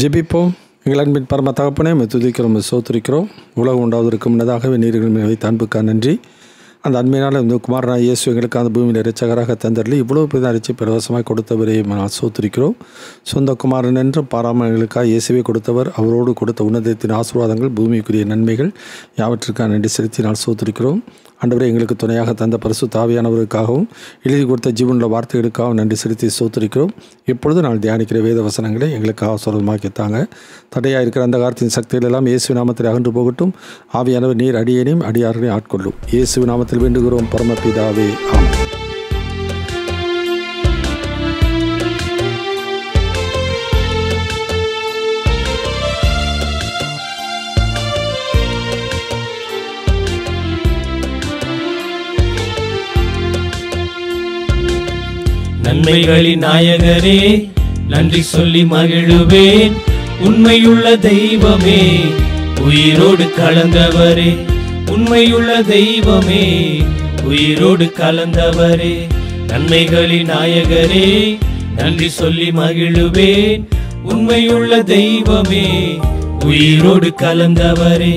ஜெபிப்போம். எங்கள் அன்பின் பரம தகப்பனே, துதிக்கிறோம், சோத்திரிக்கிறோம். உலகம் உண்டாவதற்கு முன்னதாகவே நீர்கள் வைத்த அன்புக்கா நன்றி. அந்த அன்மையினால் இந்த குமாரனாக இயேசு எங்களுக்கு அந்த பூமியில் இரட்சகராக தந்தரலி இவ்வளோ பேர் அரிச்சு பிரவசமாக கொடுத்தவரையை நான் சோத்திரிக்கிறோம். சொந்த குமாரன் என்று பாராமர்களுக்காக இயேசுவே கொடுத்தவர், அவரோடு கொடுத்த உன்னதத்தின் ஆசீர்வாதங்கள், பூமிக்குரிய நன்மைகள் யாவற்றிற்காக நன்றி செலுத்தி நான் சோத்திரிக்கிறோம். ஆண்டவரே, எங்களுக்கு துணையாக தந்த பரிசுத்த ஆவியானவருக்காகவும் எழுதி கொடுத்த ஜீவனுள்ள வார்த்தைகளுக்காகவும் நன்றி செலுத்தி சோத்திரிக்கிறோம். எப்பொழுது நான் தியானிக்கிற வேத வசனங்களை எங்களுக்காக சொந்தமாக்கித்தாங்க. தடையாக இருக்கிற அந்த காலத்தின் சக்திகள் எல்லாம் இயேசு நாமத்தில் அகன்று போகட்டும். ஆவியானவர் நீர் அடியேனையும் அடியார்களையும் ஆட்கொள்ளும். இயேசு நாமத்தில் வேண்டுகிறோம் பரமபிதாவே, ஆமென். நன்மைகளின் நாயகரே, நன்றி சொல்லி மகிழுவேன். உண்மையுள்ள தெய்வமே, உயிரோடு கலந்தவரே. உண்மையுள்ள தெய்வமே, உயிரோடு கலந்தவரே. நன்மைகளின் நாயகரே, நன்றி சொல்லி மகிழுவேன். உண்மையுள்ள தெய்வமே, உயிரோடு கலந்தவரே.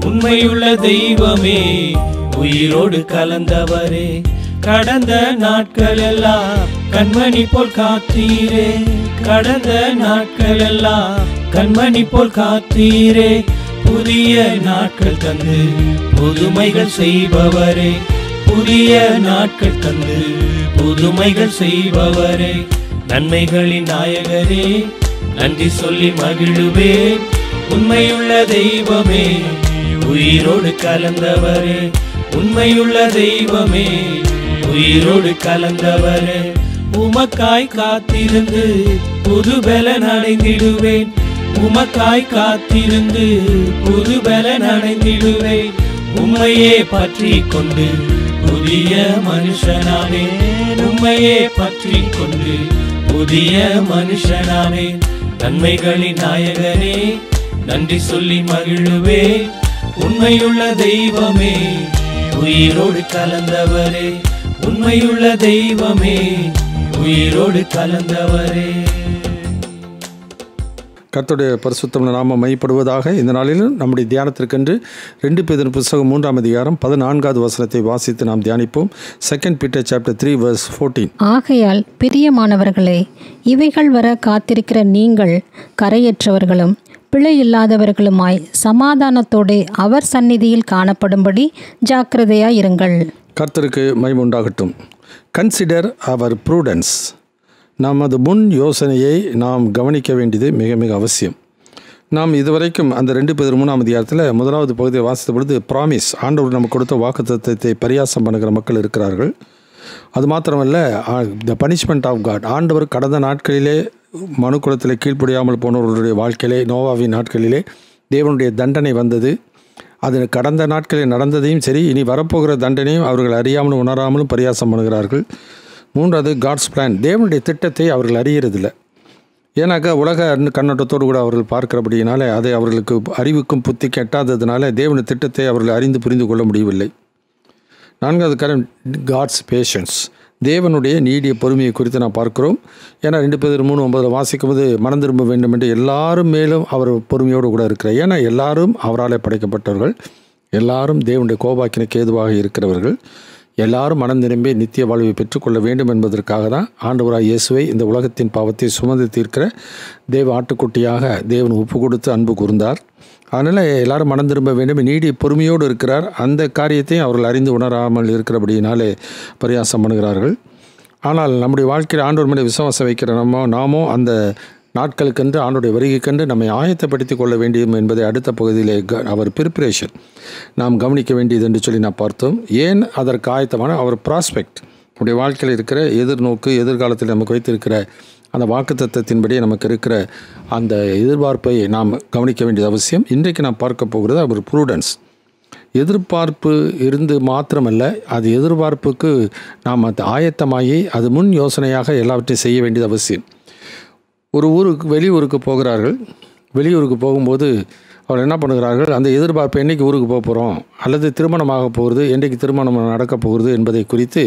உண்மையுள்ள தெய்வமே, உயிரோடு கலந்தவரே. கடந்த நாட்கள் எல்லாம் கண்மணி போல் காத்தீரே. கடந்த நாட்கள் எல்லாம் கண்மணி போல் காத்தீரே. புதிய நாட்கள் தந்து புதுமைகள் செய்பவரே. புதிய நாட்கள் தந்து புதுமைகள் செய்பவரே. நன்மைகளின் நாயகரே, நன்றி சொல்லி மகிழுவேன். உண்மையுள்ள தெய்வமே, உயிரோடு கலந்தவரே. உண்மையுள்ள தெய்வமே, உயிரோடு கலந்தவரே. உமக்காய் காத்திருந்து புது பலன் அடைந்திடுவேன். உமக்காய் காத்திருந்து புது பலன் அடைந்திடுவேன். உம்மையே பற்றி கொண்டு புதிய மனுஷனானே. உம்மையே பற்றி கொண்டு புதிய மனுஷனானே. நன்மைகளின் நாயகனே, நன்றி சொல்லி மகிழுவேன். உண்மையுள்ள தெய்வமே, உயிரோடு கலந்தவரே. உண்மையுள்ள தெய்வமே, உயிரோடு கலந்தவரே. கர்த்தருடைய பரிசுத்தம் நாமம் மையப்படுவதாக. இந்த நாளிலும் நம்முடைய தியானத்திற்கென்று 2 பேதுரு புத்தகம் 3ஆம் அதிகாரம் 14வது வசனத்தை வாசித்து நாம் தியானிப்போம். 2 Peter chapter 3 verse 14. ஆகையால் பிரியமானவர்களே, இவைகள் வர காத்திருக்கிற நீங்கள் கரையற்றவர்களும் பிழை இல்லாதவர்களுமாய் சமாதானத்தோடு அவர் சந்நிதியில் காணப்படும்படி ஜாக்கிரதையாயிருங்கள். கர்த்தருக்கு மகிமை உண்டாகட்டும். கன்சிடர் அவர் ப்ரூடன்ஸ். நமது முன் யோசனையை நாம் கவனிக்க வேண்டியது மிக மிக அவசியம். நாம் இதுவரைக்கும் அந்த 2 பேதுரு 3ஆம் அதிகாரத்தில் 1வது பகுதியை வாசித்த பொழுது ப்ராமிஸ், ஆண்டவர் நமக்கு கொடுத்த வாக்குத்தத்தத்தை பரியாசம் பண்ணுகிற மக்கள் இருக்கிறார்கள். அது மாத்திரமல்ல, த பனிஷ்மெண்ட் ஆஃப் காட். ஆண்டவர் கடந்த நாட்களிலே மனுக்குலத்தில் கீழ்ப்படியாமல் போனவர்களுடைய வாழ்க்கையிலே, நோவாவின் நாட்களிலே தேவனுடைய தண்டனை வந்தது. அது கடந்த நாட்களில் நடந்ததையும் சரி, இனி வரப்போகிற தண்டனையும் அவர்கள் அறியாமலும் உணராமலும் பரியாசம் பண்ணுகிறார்கள். 3வது காட்ஸ் பிளான். தேவனுடைய திட்டத்தை அவர்கள் அறியறதில்லை. ஏன்னாக்கா உலக கண்ணோட்டத்தோடு கூட அவர்கள் பார்க்கிறபடியினாலே அதை அவர்களுக்கு அறிவுக்கும் புத்தி கெட்டாததுனால தேவனுடைய திட்டத்தை அவர்கள் அறிந்து புரிந்து கொள்ள முடியவில்லை. 4வது காரணம் காட்ஸ் பேஷன்ஸ். தேவனுடைய நீடிய பொறுமையை குறித்து நாம் பார்க்கிறோம். ஏன்னா 2 Peter 3:9 வாசிக்கும்போது மனம் திரும்ப வேண்டும் என்று எல்லாரும் மேலும் அவர் பொறுமையோடு கூட இருக்கிறார். ஏன்னா எல்லாரும் அவரால் படைக்கப்பட்டவர்கள், எல்லாரும் தேவனுடைய கோபாக்கினைக்கு ஏதுவாக இருக்கிறவர்கள், எல்லாரும் மனம் திரும்பி நித்திய வாழ்வை பெற்றுக்கொள்ள வேண்டும் என்பதற்காக தான் ஆண்டவராய் இயேசுவை இந்த உலகத்தின் பாவத்தை சுமந்து தீர்க்கிற தேவ ஆட்டுக்குட்டியாக தேவன் ஒப்பு கொடுத்து அன்பு கூர்ந்தார். அதனால் எல்லாரும் மனம் திரும்ப வேண்டும், நீடிய பொறுமையோடு இருக்கிறார். அந்த காரியத்தையும் அவர்கள் அறிந்து உணராமல் இருக்கிறபடியினாலே பரியாசம் பண்ணுகிறார்கள். ஆனால் நம்முடைய வாழ்க்கையில் ஆண்டவர் மேலே விசுவாசம் வைக்கிற நாமோ அந்த நாட்களுக்கென்று, ஆண்டோடைய வருகைக்கென்று நம்மை ஆயத்தப்படுத்தி கொள்ள வேண்டியது என்பதை அடுத்த பகுதியிலே அவர் ப்ரிப்பரேஷன் நாம் கவனிக்க வேண்டியது என்று சொல்லி நான் பார்த்தோம். ஏன் அதற்கு ஆயத்தமான அவர் ப்ராஸ்பெக்ட், நம்முடைய வாழ்க்கையில் இருக்கிற எதிர்நோக்கு, எதிர்காலத்தில் நமக்கு வைத்திருக்கிற அந்த வாக்குத்தத்தத்தின்படி நமக்கு இருக்கிற அந்த எதிர்பார்ப்பை நாம் கவனிக்க வேண்டியது அவசியம். இன்றைக்கு நாம் பார்க்க போகிறது அவர் ப்ரூடன்ஸ். எதிர்பார்ப்பு இருந்து மாத்திரமல்ல, அது எதிர்பார்ப்புக்கு நாம் அது ஆயத்தமாகி அது முன் யோசனையாக எல்லாவற்றையும் செய்ய வேண்டியது அவசியம். ஒரு ஊருக்கு வெளியூருக்கு போகிறார்கள். வெளியூருக்கு போகும்போது அவர் என்ன பண்ணுகிறார்கள், அந்த எதிர்பார்ப்பு என்றைக்கு ஊருக்கு போக போகிறோம், அல்லது திருமணமாக போகிறது, என்றைக்கு திருமணம் நடக்க போகிறது என்பதை குறித்து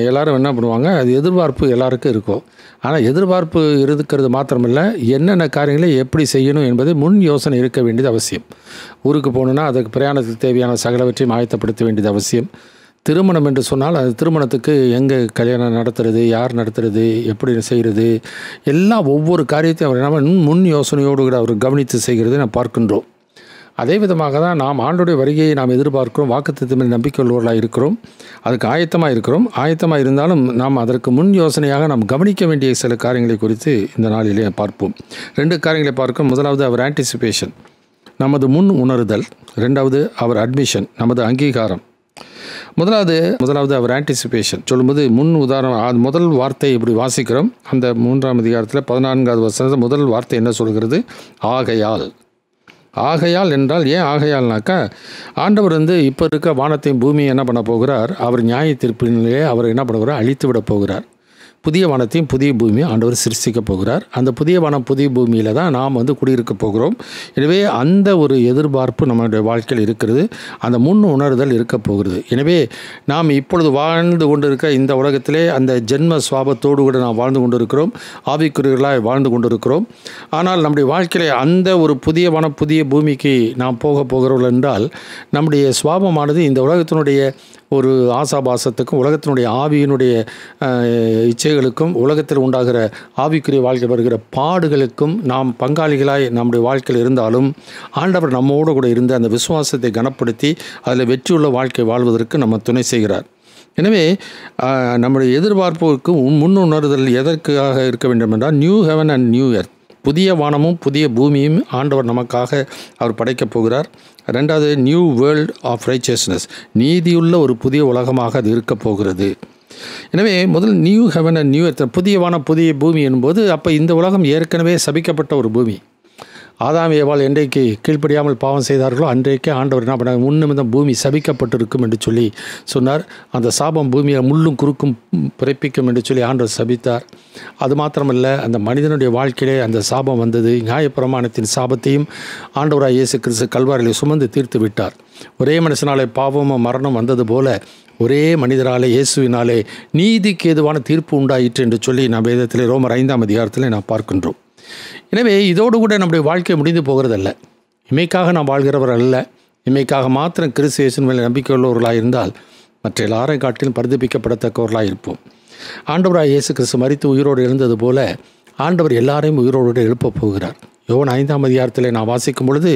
எல்லோரும் என்ன பண்ணுவாங்க, அது எதிர்பார்ப்பு எல்லாருக்கும் இருக்கும். ஆனால் எதிர்பார்ப்பு இருக்கிறது மாத்திரமல்ல, என்னென்ன காரியங்களை எப்படி செய்யணும் என்பதை முன் யோசனை இருக்க வேண்டியது அவசியம். ஊருக்கு போகணுன்னா அதுக்கு பிரயாணத்துக்கு தேவையான சகலவற்றையும் ஆயத்தப்படுத்த வேண்டியது அவசியம். திருமணம் என்று சொன்னால் அது திருமணத்துக்கு எங்கே கல்யாணம் நடத்துறது, யார் நடத்துறது, எப்படி செய்கிறது, எல்லாம் ஒவ்வொரு காரியத்தையும் அவர் நம்ம முன் யோசனையோடு கூட அவர் கவனித்து செய்கிறதை நாம் பார்க்கின்றோம். அதே விதமாக தான் நாம் ஆண்டோடைய வருகையை நாம் எதிர்பார்க்கிறோம், வாக்குத்தத்தத்தின் மேல் நம்பிக்கை உள்ளவர்களாக இருக்கிறோம், அதுக்கு ஆயத்தமாக இருக்கிறோம். ஆயத்தமாக இருந்தாலும் நாம் அதற்கு முன் யோசனையாக நாம் கவனிக்க வேண்டிய சில காரியங்களை குறித்து இந்த நாளிலே பார்ப்போம். 2 காரியங்களை பார்க்கும். முதலாவது அவர் ஆன்டிசிபேஷன், நமது முன் உணர்தல். 2வது அவர் அட்மிஷன், நமது அங்கீகாரம். முதலாவது அவர் ஆன்டிசிபேஷன் சொல்லும்போது அது முதல் வார்த்தை இப்படி வாசிக்கிறோம். அந்த 3ஆம் அதிகாரத்தில் 14வது வசனத்தில் முதல் வார்த்தை என்ன சொல்கிறது, ஆகையால் என்றால் ஏன் ஆகையால்னாக்கா, ஆண்டவர் இப்போ இருக்க வானத்தையும் பூமியை என்ன பண்ண போகிறார், அவர் நியாய தீர்ப்பினிலே அவர் என்ன பண்ண போகிறார், அழித்து விட போகிறார். புதிய வானத்தையும் புதிய பூமியும் ஆண்டவர் சிருஷ்டிக்க போகிறார். அந்த புதிய வானம் புதிய பூமியில் தான் நாம் குடியிருக்க போகிறோம். எனவே அந்த ஒரு எதிர்பார்ப்பு நம்முடைய வாழ்க்கையில் இருக்கிறது, அந்த முன் உணர்தல் இருக்க போகிறது. எனவே நாம் இப்பொழுது வாழ்ந்து கொண்டு இருக்க இந்த உலகத்திலே அந்த ஜென்ம சுவாபத்தோடு கூட நாம் வாழ்ந்து கொண்டு இருக்கிறோம், ஆவிக்குரியர்களாக வாழ்ந்து கொண்டு இருக்கிறோம். ஆனால் நம்முடைய வாழ்க்கையிலே அந்த ஒரு புதிய வானம் புதிய பூமிக்கு நாம் போகிறோம் என்றால், நம்முடைய சுவாபமானது இந்த உலகத்தினுடைய ஒரு ஆசாபாசத்துக்கும் உலகத்தினுடைய ஆவியினுடைய இச்சைகளுக்கும் உலகத்தில் உண்டாகிற ஆவிக்குரிய வாழ்க்கை வருகிற பாடுகளுக்கும் நாம் பங்காளிகளாய் நம்முடைய வாழ்க்கையில் இருந்தாலும், ஆண்டவர் நம்மோடு கூட இருந்து அந்த விசுவாசத்தை கனப்படுத்தி அதில் வெற்றியுள்ள வாழ்க்கை வாழ்வதற்கு நம்ம துணை செய்கிறார். எனவே நம்முடைய எதிர்பார்ப்புக்கு முன்னுணர்தல் எதற்காக இருக்க வேண்டும் என்றால், new heaven and new earth, புதிய வானமும் புதிய பூமியும் ஆண்டவர் நமக்காக அவர் படைக்கப் போகிறார். 2வது நியூ வேர்ல்ட் ஆஃப் ரைச்சியஸ்னஸ், நீதியுள்ள ஒரு புதிய உலகமாக அது இருக்க போகிறது. எனவே முதல் new heaven and new earth, புதிய வானம் புதிய பூமி என்பது அப்போ இந்த உலகம் ஏற்கனவே சபிக்கப்பட்ட ஒரு பூமி. ஆதாம் ஏவாள் என்றைக்கு கீழ்ப்படியாமல் பாவம் செய்தார்களோ அன்றைக்கே ஆண்டவர் என்ன பண்ணார், முன்னிமிடம் பூமி சபிக்கப்பட்டிருக்கும் என்று சொல்லி சொன்னார். அந்த சாபம் பூமியில் முள்ளும் குறுக்கும் பிறப்பிக்கும் என்று சொல்லி ஆண்டவர் சபித்தார். அது மாத்திரமல்ல, அந்த மனிதனுடைய வாழ்க்கையிலே அந்த சாபம் வந்தது. நியாயப்பிரமாணத்தின் சாபத்தையும் ஆண்டவராய் இயேசு கிறிஸ்து கல்வாரியில் சுமந்து தீர்த்து விட்டார். ஒரே மனுஷனாலே பாவமும் மரணம் வந்தது போல ஒரே மனிதராலே இயேசுவினாலே நீதிக்கு ஏதுவான தீர்ப்பு உண்டாயிற்று என்று சொல்லி நாம் வேதத்திலே ரோமர் 5ஆம் அதிகாரத்தில் நாம் பார்க்கின்றோம். எனவே இதோடு கூட நம்முடைய வாழ்க்கை முடிந்து போகிறதல்ல. இமைக்காக நாம் வாழ்கிறவர் அல்ல. இமைக்காக மாத்திரம் கிறிஸ்து இயேசுவின் மேல் நம்பிக்கை உள்ளவர்களாக இருந்தால் மற்ற எல்லாரை காட்டிலும் பரிதபிக்கப்படத்தக்கவர்களாக இருப்போம். ஆண்டவராய் இயேசு கிறிஸ்து மரித்து உயிரோடு எழுந்தது போல ஆண்டவர் எல்லாரையும் உயிரோடு எழுப்பப் போகிறார். யோவான் 5ஆம் அதிகாரத்தில் நான் வாசிக்கும் பொழுது,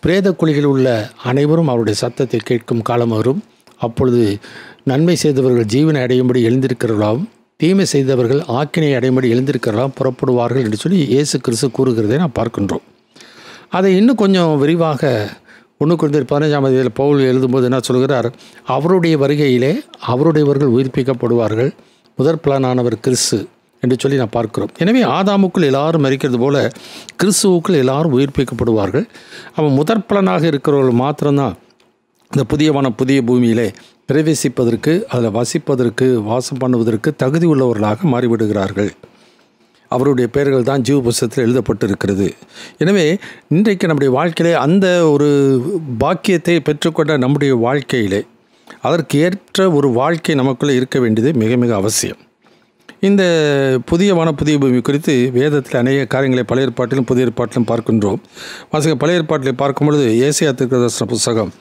பிரேத குழிகளில் உள்ள அனைவரும் அவருடைய சத்தத்தை கேட்கும் காலம் வரும். அப்பொழுது நன்மை செய்தவர்கள் ஜீவனை அடையும்படி எழுந்திருக்கிறவர்களாகவும் தீமை செய்தவர்கள் ஆக்கினை அடையும்படி எழுந்திருக்கிறவர்களாகவும் புறப்படுவார்கள் என்று சொல்லி இயேசு கிறிஸ்து கூறுகிறதை நாம் பார்க்கின்றோம். அதை இன்னும் கொஞ்சம் விரிவாக 1 கொரிந்தியர் 15ஆம் அதிகாரத்தில் பவுல் எழுதும்போது என்ன சொல்கிறார், அவருடைய வருகையிலே அவருடையவர்கள் உயிர்ப்பிக்கப்படுவார்கள், முதற் பலனானவர் கிறிஸ்து என்று சொல்லி நான் பார்க்கிறோம். எனவே ஆதாமுக்குள் எல்லாரும் மரிக்கிறது போல கிறிஸ்துவுக்குள் எல்லாரும் உயிர்ப்பிக்கப்படுவார்கள். அவன் முதற் பலனாக இருக்கிறவர்கள் மாத்திரம்தான் இந்த புதிய வானம் புதிய பூமியிலே பிரவேசிப்பதற்கு, அதில் வசிப்பதற்கு, வாசம் பண்ணுவதற்கு தகுதி உள்ளவர்களாக மாறிவிடுகிறார்கள். அவருடைய பெயர்கள் தான் ஜீவ புஸ்தகத்தில் எழுதப்பட்டு இருக்கிறது. எனவே இன்றைக்கு நம்முடைய வாழ்க்கையிலே அந்த ஒரு பாக்கியத்தை பெற்றுக்கொண்ட நம்முடைய வாழ்க்கையிலே அதற்கு ஏற்ற ஒரு வாழ்க்கை நமக்குள்ளே இருக்க வேண்டியது மிக மிக அவசியம். இந்த புதிய வான புதிய பூமி குறித்து வேதத்தில் அநேக காரியங்களை பழைய ஏற்பாட்டிலும் புதிய ஏற்பாட்டிலும் பார்க்கின்றோம். பழைய ஏற்பாட்டில் பார்க்கும் பொழுது ஏசாயா தீர்க்கதரிசன புத்தகம்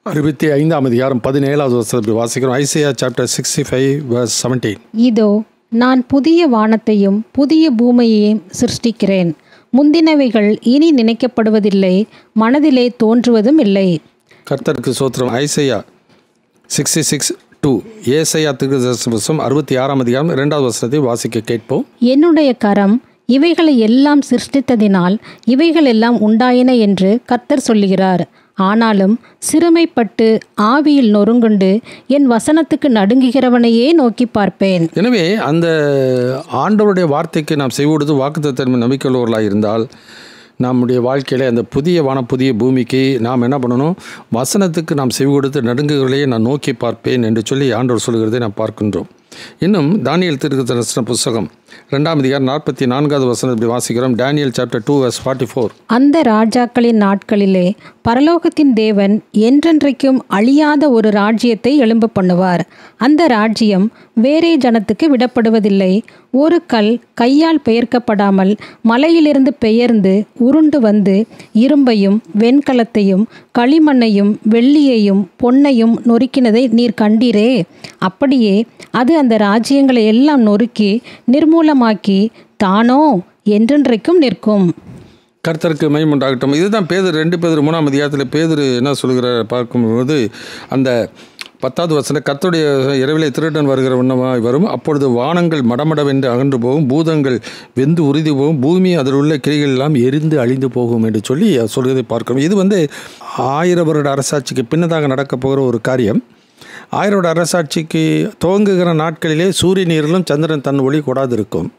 65ஆம் அதிகாரம் 17வது வசனத்தை வாசிக்கிறோம். Isaiah chapter 65:17. இதோ நான் புதிய வானத்தையும் புதிய பூமியையும் சிருஷ்டிக்கிறேன், முந்தினவைகள் இனி நினைக்கப்படுவதில்லை, மனதிலே தோன்றுவதும் இல்லை. கர்த்தருக்கு சோத்திரம். ஐசையா 66:2. ஏசாயா தீர்க்கதரிசன புத்தகம் 66ஆம் அதிகாரம் 2வது வசனத்தை வாசிக்க கேட்போம். என்னுடைய கரம் இவைகளை எல்லாம் சிருஷ்டித்ததினால் இவைகள் எல்லாம் உண்டாயின என்று கர்த்தர் சொல்லுகிறார். ஆனாலும் சிறுமைப்பட்டு ஆவியில் நொறுங்குண்டு என் வசனத்துக்கு நடுங்குகிறவனையே நோக்கி பார்ப்பேன். எனவே அந்த ஆண்டவருடைய வார்த்தைக்கு நாம் செய்வது வாக்குத்தத்தன்மை நம்பிக்கை உள்ளவர்களாக இருந்தால் நம்முடைய வாழ்க்கையில் அந்த புதிய வான புதிய பூமிக்கு நாம் என்ன பண்ணணும், வசனத்துக்கு நாம் செவி கொடுத்து நடுங்குகளையே நான் நோக்கி பார்ப்பேன் என்று சொல்லி ஆண்டவர் சொல்கிறதை நாம் பார்க்கின்றோம். இன்னும் தானியேல் தீர்க்கதரிசன புத்தகம் 2ஆம் அதிகாரம் 44வது வசனம் இப்படி வாசிக்கிறோம். Daniel chapter 2 verse 44. அந்த ராஜாக்களின் நாட்களிலே பரலோகத்தின் தேவன் என்றென்றைக்கும் அழியாத ஒரு ராஜ்யத்தை எழும்ப பண்ணுவார். அந்த ராஜ்யம் வேறே ஜனத்துக்கு விடப்படுவதில்லை. ஒரு கல் கையால் பெயர்க்கப்படாமல் மலையிலிருந்து பெயர்ந்து உருண்டு வந்து இரும்பையும் வெண்கலத்தையும் களிமண்ணையும் வெள்ளியையும் பொன்னையும் நொறுக்கினதை நீர் கண்டீரே. அப்படியே அது அந்த ராஜ்யங்களை எல்லாம் நொறுக்கி நிர்மூலமாக்கி தானோ என்றென்றைக்கும் நிற்கும். கர்த்தருக்கு மகிமை உண்டாகட்டும். இதுதான் பேதுரு 2 பேதுரு 3ஆம் அதிகாரத்தில் பேதுரு என்ன சொல்கிறார் பார்க்கும்போது, அந்த 10வது வசனம், கர்த்தருடைய இரவிலே திருடன் வருகிற வண்ணமாய் வரும், அப்பொழுது வானங்கள் மடமடவென்று அகன்று போகும், பூதங்கள் வெந்து உறுதி போகும், பூமி அதில் உள்ள கிளைகள் எல்லாம் எரிந்து அழிந்து போகும் என்று சொல்லி சொல்கிறதை பார்க்கிறோம். இது 1000 வருட அரசாட்சிக்கு பின்னதாக நடக்கப் போகிற ஒரு காரியம். 1000 வருட அரசாட்சிக்கு துவங்குகிற நாட்களிலே சூரிய நீரிலும் சந்திரன் தன் ஒளி கொடாது இருக்கும்.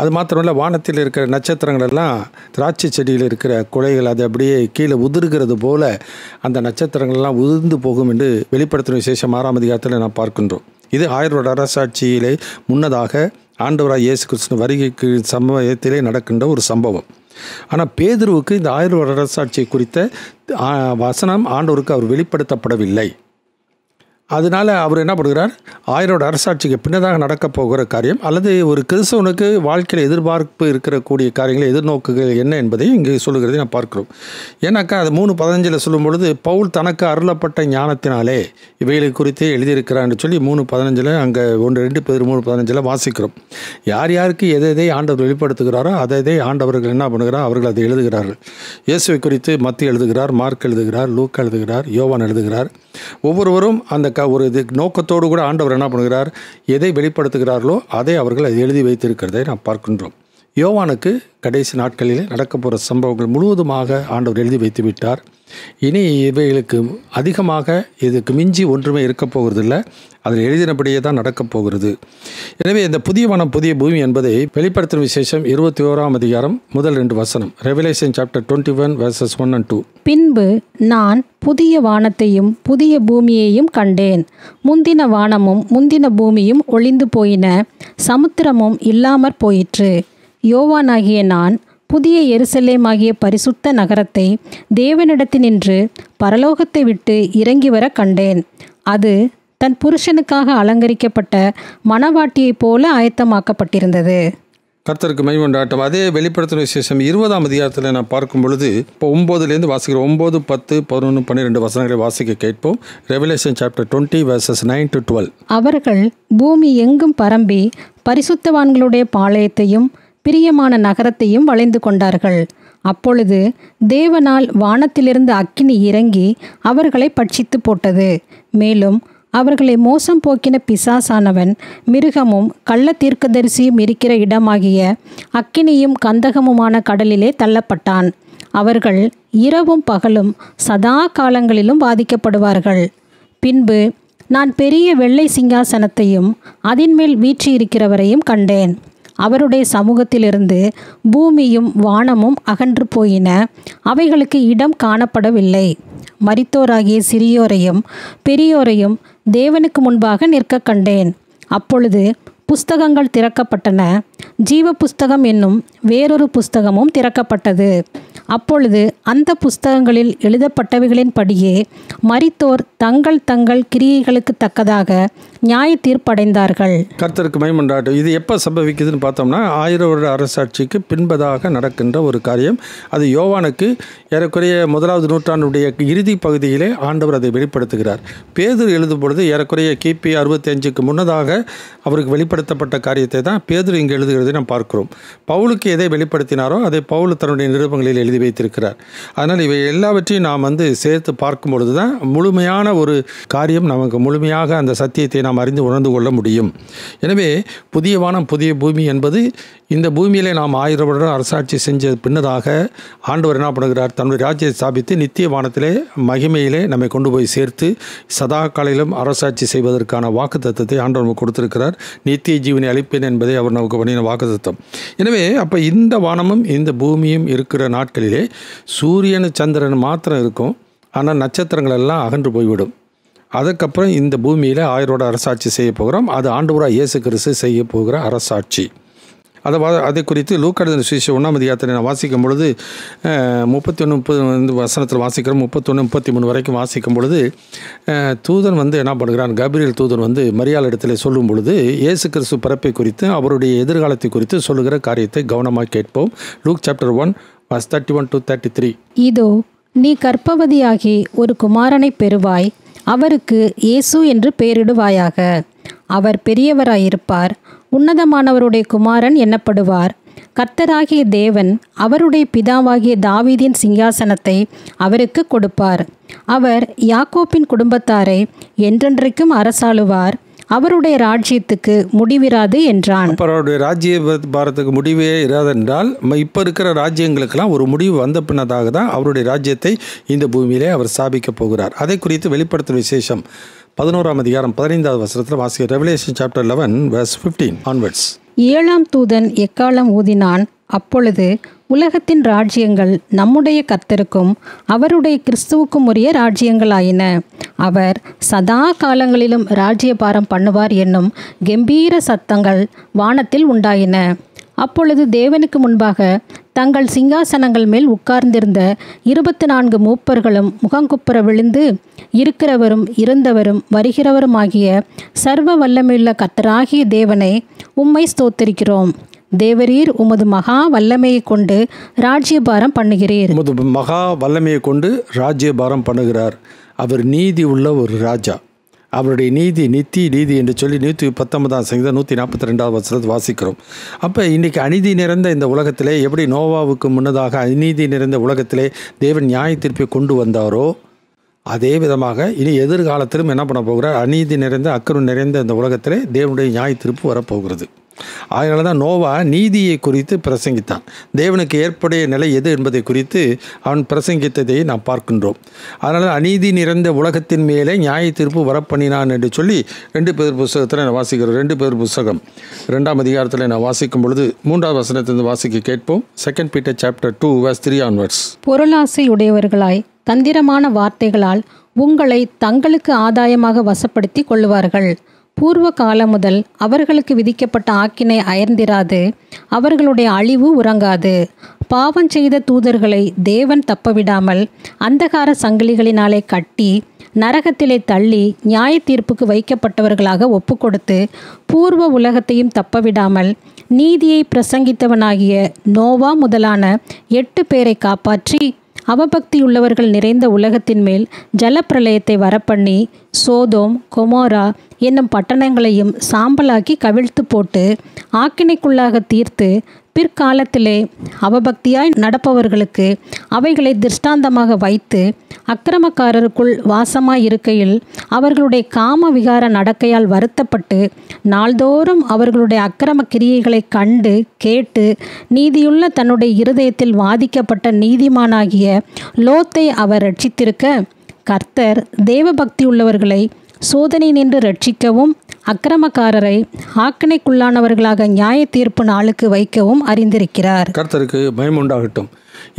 அது மாத்திரமல்ல, வானத்தில் இருக்கிற நட்சத்திரங்கள் எல்லாம் திராட்சை செடியில் இருக்கிற குலைகள் அது அப்படியே கீழே உதிர்கிறது போல அந்த நட்சத்திரங்கள்லாம் உதிர்ந்து போகும் என்று வெளிப்படுத்தின விசேஷம் 6ஆம் அதிகாரத்தில் நாம் பார்க்கின்றோம். இது 1000 வருட அரசாட்சியிலே முன்னதாக ஆண்டவராய் இயேசு கிறிஸ்து வருகைக்கு சமயத்திலே நடக்கின்ற ஒரு சம்பவம். ஆனால் பேதுருவுக்கு இந்த 1000 வருட அரசாட்சியை குறித்த வசனம் ஆண்டவருக்கு அவர் வெளிப்படுத்தப்படவில்லை. அதனால் அவர் என்ன பண்ணுகிறார், 1000 வருட அரசாட்சிக்கு பின்னதாக நடக்கப் போகிற காரியம் அல்லது ஒரு கிறிஸ்தவனுக்கு வாழ்க்கையில் எதிர்பார்ப்பு இருக்கக்கூடிய காரியங்கள் எதிர்நோக்குகள் என்ன என்பதை இங்கே சொல்லுகிறதை நான் பார்க்கிறோம். ஏன்னாக்கா அது 3:15 சொல்லும் பொழுது, பவுல் தனக்கு அருளப்பட்ட ஞானத்தினாலே இவைகளை குறித்தே எழுதியிருக்கிறான்னு சொல்லி 3:15 அங்கே 2 பேர் 3:15 வாசிக்கிறோம். யார் யாருக்கு எதை ஆண்டவர் வெளிப்படுத்துகிறாரோ அதை ஆண்டவர்கள் என்ன பண்ணுகிறார், அவர்கள் அதை எழுதுகிறார்கள். இயேசுவை குறித்து மத்திய எழுதுகிறார், மார்க் எழுதுகிறார், லூக்கா எழுதுகிறார், யோவான் எழுதுகிறார். ஒவ்வொருவரும் அந்த ஒரு நோக்கத்தோடு கூட ஆண்டவர் என்ன பண்ணுகிறார், எதை வெளிப்படுத்துகிறார்களோ அதை அவர்கள் எழுதி வைத்திருக்கிறதை நாம் பார்க்கின்றோம். யோவானுக்கு கடைசி நாட்களில் நடக்க போகிற சம்பவங்கள் முழுவதுமாக ஆண்டவர் எழுதி வைத்து விட்டார். இனி இவைகளுக்கு அதிகமாக இதுக்கு மிஞ்சி ஒன்றுமே இருக்க போகிறதில்லை. அதில் எழுதினபடியே தான் நடக்கப் போகிறது. எனவே இந்த புதிய வானம் புதிய பூமி என்பதை வெளிப்படுத்தும் விசேஷம் 21ஆம் அதிகாரம் முதல் 2 வசனம். Revelation chapter 21 verses 1 and 2. பின்பு நான் புதிய வானத்தையும் புதிய பூமியையும் கண்டேன். முந்தின வானமும் முந்தின பூமியும் ஒளிந்து போயின, சமுத்திரமும் இல்லாமற் போயிற்று. யோவானாகிய நான் புதிய எருசலேமாகிய பரிசுத்த நகரத்தை தேவனிடத்தினின்று பரலோகத்தை விட்டு இறங்கி வர கண்டேன். அது தன் புருஷனுக்காக அலங்கரிக்கப்பட்ட மணவாட்டியைப் போல ஆயத்தமாக்கப்பட்டிருந்தது. கர்த்தருக்கு மகிமை உண்டாகட்டும். அதே வெளிப்படுத்தின விசேஷம் 20ஆம் அதிகாரத்தில் நான் பார்க்கும் பொழுது, இப்போ 9லேருந்து வாசிக்கிறோம். 9, 10, 11, 12 வசனங்களை வாசிக்க கேட்போம். Revelation chapter 20 verses 9 to 12. அவர்கள் பூமி எங்கும் பரம்பி பரிசுத்தவான்களுடைய பாளையத்தையும் பிரியமான நகரத்தையும் வளைந்து கொண்டார்கள். அப்பொழுது தேவனால் வானத்திலிருந்து அக்கினி இறங்கி அவர்களை பட்சித்து போட்டது. மேலும் அவர்களை மோசம் போக்கின பிசாசானவன் மிருகமும் கள்ள தீர்க்கதரிசியும் இருக்கிற இடமாகிய அக்கினியும் கந்தகமுமான கடலிலே தள்ளப்பட்டான். அவர்கள் இரவும் பகலும் சதா காலங்களிலும் பாதிக்கப்படுவார்கள். பின்பு நான் பெரிய வெள்ளை சிங்காசனத்தையும் அதின்மேல் வீற்றிருக்கிறவரையும் கண்டேன். அவருடைய சமூகத்திலிருந்து பூமியும் வானமும் அகன்று போயின, அவைகளுக்கு இடம் காணப்படவில்லை. மரித்தோராகிய சிறியோரையும் பெரியோரையும் தேவனுக்கு முன்பாக நிற்க கண்டேன். அப்பொழுது புஸ்தகங்கள் திறக்கப்பட்டன. ஜீவ புஸ்தகம் என்னும் வேறொரு புஸ்தகமும் திறக்கப்பட்டது. அப்பொழுது அந்த புஸ்தகங்களில் எழுதப்பட்டவைகளின்படியே மரித்தோர் தங்கள் தங்கள் கிரியைகளுக்கு தக்கதாக நியாய தீர்ப்படைந்தார்கள். கர்த்தருக்கு மகிமை உண்டாகட்டும். இது எப்போ சம்பவிக்குதுன்னு பார்த்தோம்னா 1000 வருட அரசாட்சிக்கு பின்பதாக நடக்கின்ற ஒரு காரியம். அது யோவானுக்கு ஏறக்குறைய 1வது நூற்றாண்டுடைய இறுதி பகுதியிலே ஆண்டவர் அதை வெளிப்படுத்துகிறார். பேதுரு எழுதும் பொழுது ஏறக்குறைய கிபி 65க்கு முன்னதாக அவருக்கு வெளிப்படுத்தப்பட்ட காரியத்தை தான் பேதுரு இங்கே எழுதுகிறதை நாம் பார்க்கிறோம். பவுலுக்கு எதை வெளிப்படுத்தினாரோ அதை பவுல் தன்னுடைய நிருபங்களில் எழுதி வைத்திருக்கிறார். அதனால் இவை எல்லாவற்றையும் நாம் சேர்த்து பார்க்கும் பொழுது தான் முழுமையான ஒரு காரியம் நமக்கு முழுமையாக அந்த சத்தியத்தை நாம் அறிந்து உணர்ந்து கொள்ள முடியும். எனவே புதிய வானம் புதிய பூமி என்பது இந்த பூமியிலே நாம் 1000 வருடம் அரசாட்சி செஞ்ச பின்னதாக ஆண்டவர் என்ன பண்ணுகிறார், தன்னுடைய ராஜ்யத்தை ஸ்தாபித்து நித்திய வானத்திலே மகிமையிலே நம்மை கொண்டு போய் சேர்த்து சதா காலையிலும் அரசாட்சி செய்வதற்கான வாக்குத்தத்தத்தை ஆண்டவர் நமக்கு கொடுத்திருக்கிறார். நித்திய ஜீவனை அளிப்பேன் என்பதை அவர் நமக்கு பண்ணின வாக்குத்தத்தம். எனவே அப்போ இந்த வானமும் இந்த பூமியும் இருக்கிற நாட்களிலே சூரியன் சந்திரன் மாத்திரம் இருக்கும். ஆனால் நட்சத்திரங்கள் எல்லாம் அகன்று போய்விடும். அதுக்கப்புறம் இந்த பூமியில் 1000 வருட அரசாட்சி செய்ய போகிறோம். அது ஆண்டவராகிய இயேசு கிறிஸ்து செய்ய போகிற அரசாட்சி. அதை குறித்து லூக்கா எழுதின சுவிசேஷம் 1ஆம் அதிகாரத்தை நான் வாசிக்கும் பொழுது 31-30 வசனத்தில் வாசிக்கிறோம். 31-33 வரைக்கும் வாசிக்கும் பொழுது தூதன் என்ன பண்ணுகிறான், கபிரியேல் தூதன் மரியாள் இடத்துல சொல்லும் பொழுது இயேசு கிறிஸ்து பிறப்பை குறித்து அவருடைய எதிர்காலத்தை குறித்து சொல்லுகிற காரியத்தை கவனமாக கேட்போம். Look chapter 1:31-33. இதோ நீ கர்ப்பவதியாகி ஒரு குமாரனை பெறுவாய், அவருக்கு இயேசு என்று பெயரிடுவாயாக. அவர் பெரியவராயிருப்பார், உன்னதமானவருடைய குமாரன் என்னப்படுவார். கர்த்தராகிய தேவன் அவருடைய பிதாவாகிய தாவீதின் சிங்காசனத்தை அவருக்கு கொடுப்பார். அவர் யாக்கோப்பின் குடும்பத்தாரை என்றென்றைக்கும் அரசாளுவார். அவருடைய ராஜ்யத்துக்கு முடிவிராது என்றான். அவருடைய ராஜ்ய பாரத்துக்கு முடிவே இராதென்றால் இப்போ இருக்கிற ராஜ்யங்களுக்கெல்லாம் ஒரு முடிவு வந்த பின்னதாக தான் அவருடைய ராஜ்யத்தை இந்த பூமியிலே அவர் ஸ்தாபிக்கப் போகிறார். அதை குறித்து வெளிப்படுத்தும் விசேஷம் 11ஆம் அதிகாரம் 15வது வசனத்தில் வாசிக்க. Revelation chapter 11:15 onwards. 7ஆம் தூதன் எக்காளம் ஊதினான். அப்பொழுது உலகத்தின் ராஜ்யங்கள் நம்முடைய கர்த்தருக்கும் அவருடைய கிறிஸ்துவுக்கும் உரிய ராஜ்யங்களாயின. அவர் சதா காலங்களிலும் ராஜ்யபாரம் பண்ணுவார் என்னும் கெம்பீர சத்தங்கள் வானத்தில் உண்டாயின. அப்பொழுது தேவனுக்கு முன்பாக தங்கள் சிங்காசனங்கள் மேல் உட்கார்ந்திருந்த 24 மூப்பர்களும் முகங்குப்புற விழுந்து, இருக்கிறவரும் இருந்தவரும் வருகிறவருமாகிய சர்வ வல்லமையுள்ள கர்த்தராகிய தேவனை உம்மை ஸ்தோத்திரிக்கிறோம். தேவரீர் உமது மகா வல்லமையை கொண்டு ராஜ்யபாரம் பண்ணுகிறீர். உமது மகா வல்லமையை கொண்டு ராஜ்யபாரம் பண்ணுகிறார். அவர் நீதி உள்ள ஒரு ராஜா. அவருடைய நீதி நித்திய நீதி என்று சொல்லி 119ஆம் சங்கீதம் 142வது வசனத்தை வாசிக்கிறோம். அப்போ இன்றைக்கி அநீதி நிறைந்த இந்த உலகத்திலே எப்படி நோவாவுக்கு முன்னதாக அநீதி நிறைந்த உலகத்திலே தேவன் நியாய தீர்ப்பை கொண்டு வந்தாரோ, அதே விதமாக இனி எதிர்காலத்திலும் என்ன பண்ண போகிறார், அநீதி நிறைந்த அக்கிரம் நிறைந்த இந்த உலகத்திலே தேவனுடைய நியாய தீர்ப்பு வரப்போகிறது. அதனால தான் நோவா நீதியை குறித்து பிரசங்கித்தான். தேவனுக்கு ஏற்புடைய நிலை எது என்பதை குறித்து அவன் பிரசங்கித்ததை நாம் பார்க்கின்றோம். அதனால் அநீதி நிறைந்த உலகத்தின் மேலே நியாய தீர்ப்பு வரப்பண்ணினான் என்று சொல்லி 2 பேர் புஸ்தகத்தில் நான் வாசிக்கிறோம். 2 பேர் புஸ்தகம் 2ஆம் அதிகாரத்தில் நான் வாசிக்கும் பொழுது 3வது வசனத்திலிருந்து வாசிக்க கேட்போம். 2 பீட்டர் சாப்டர் 2:3 onwards. பொருளாசை உடையவர்களாய் தந்திரமான வார்த்தைகளால் உங்களை தங்களுக்கு ஆதாயமாக வசப்படுத்தி கொள்ளுவார்கள். பூர்வ காலம் முதல் அவர்களுக்கு விதிக்கப்பட்ட ஆக்கினை அயர்ந்திராது, அவர்களுடைய அழிவு உறங்காது. பாவம் செய்த தூதர்களை தேவன் தப்பவிடாமல் அந்தகார சங்கிலிகளினாலே கட்டி நரகத்திலே தள்ளி நியாய தீர்ப்புக்கு வைக்கப்பட்டவர்களாக ஒப்புக்கொடுத்து, பூர்வ உலகத்தையும் தப்பவிடாமல் நீதியை பிரசங்கித்தவனாகிய நோவா முதலான 8 பேரை காப்பாற்றி அவபக்தியுள்ளவர்கள் நிறைந்த உலகத்தின் மேல் ஜலப்பிரளயத்தை வரப்பண்ணி சோதோம் கொமோரா என்னும் பட்டணங்களையும் சாம்பலாக்கி கவிழ்த்து போட்டு ஆக்கினைக்குள்ளாக தீர்த்து, பிற்காலத்திலே அவபக்தியாய் நடப்பவர்களுக்கு அவைகளை திருஷ்டாந்தமாக வைத்து, அக்கிரமக்காரருக்குள் வாசமாய் இருக்கையில் அவர்களுடைய காம விகார நடக்கையால் வருத்தப்பட்டு, நாள்தோறும் அவர்களுடைய அக்கிரம கிரியைகளை கண்டு கேட்டு நீதியுள்ள தன்னுடைய இருதயத்தில் வாதிக்கப்பட்ட நீதிமானாகிய லோத்தை அவர் ரட்சித்திருக்க, கர்த்தர் தேவபக்தி உள்ளவர்களை சோதனை நின்று ரட்சிக்கவும் அக்கிரமக்காரரை ஆக்கினைக்குள்ளானவர்களாக நியாய தீர்ப்பு நாளுக்கு வைக்கவும் அறிந்திருக்கிறார். கர்த்தருக்கு மகிமை உண்டாகட்டும்.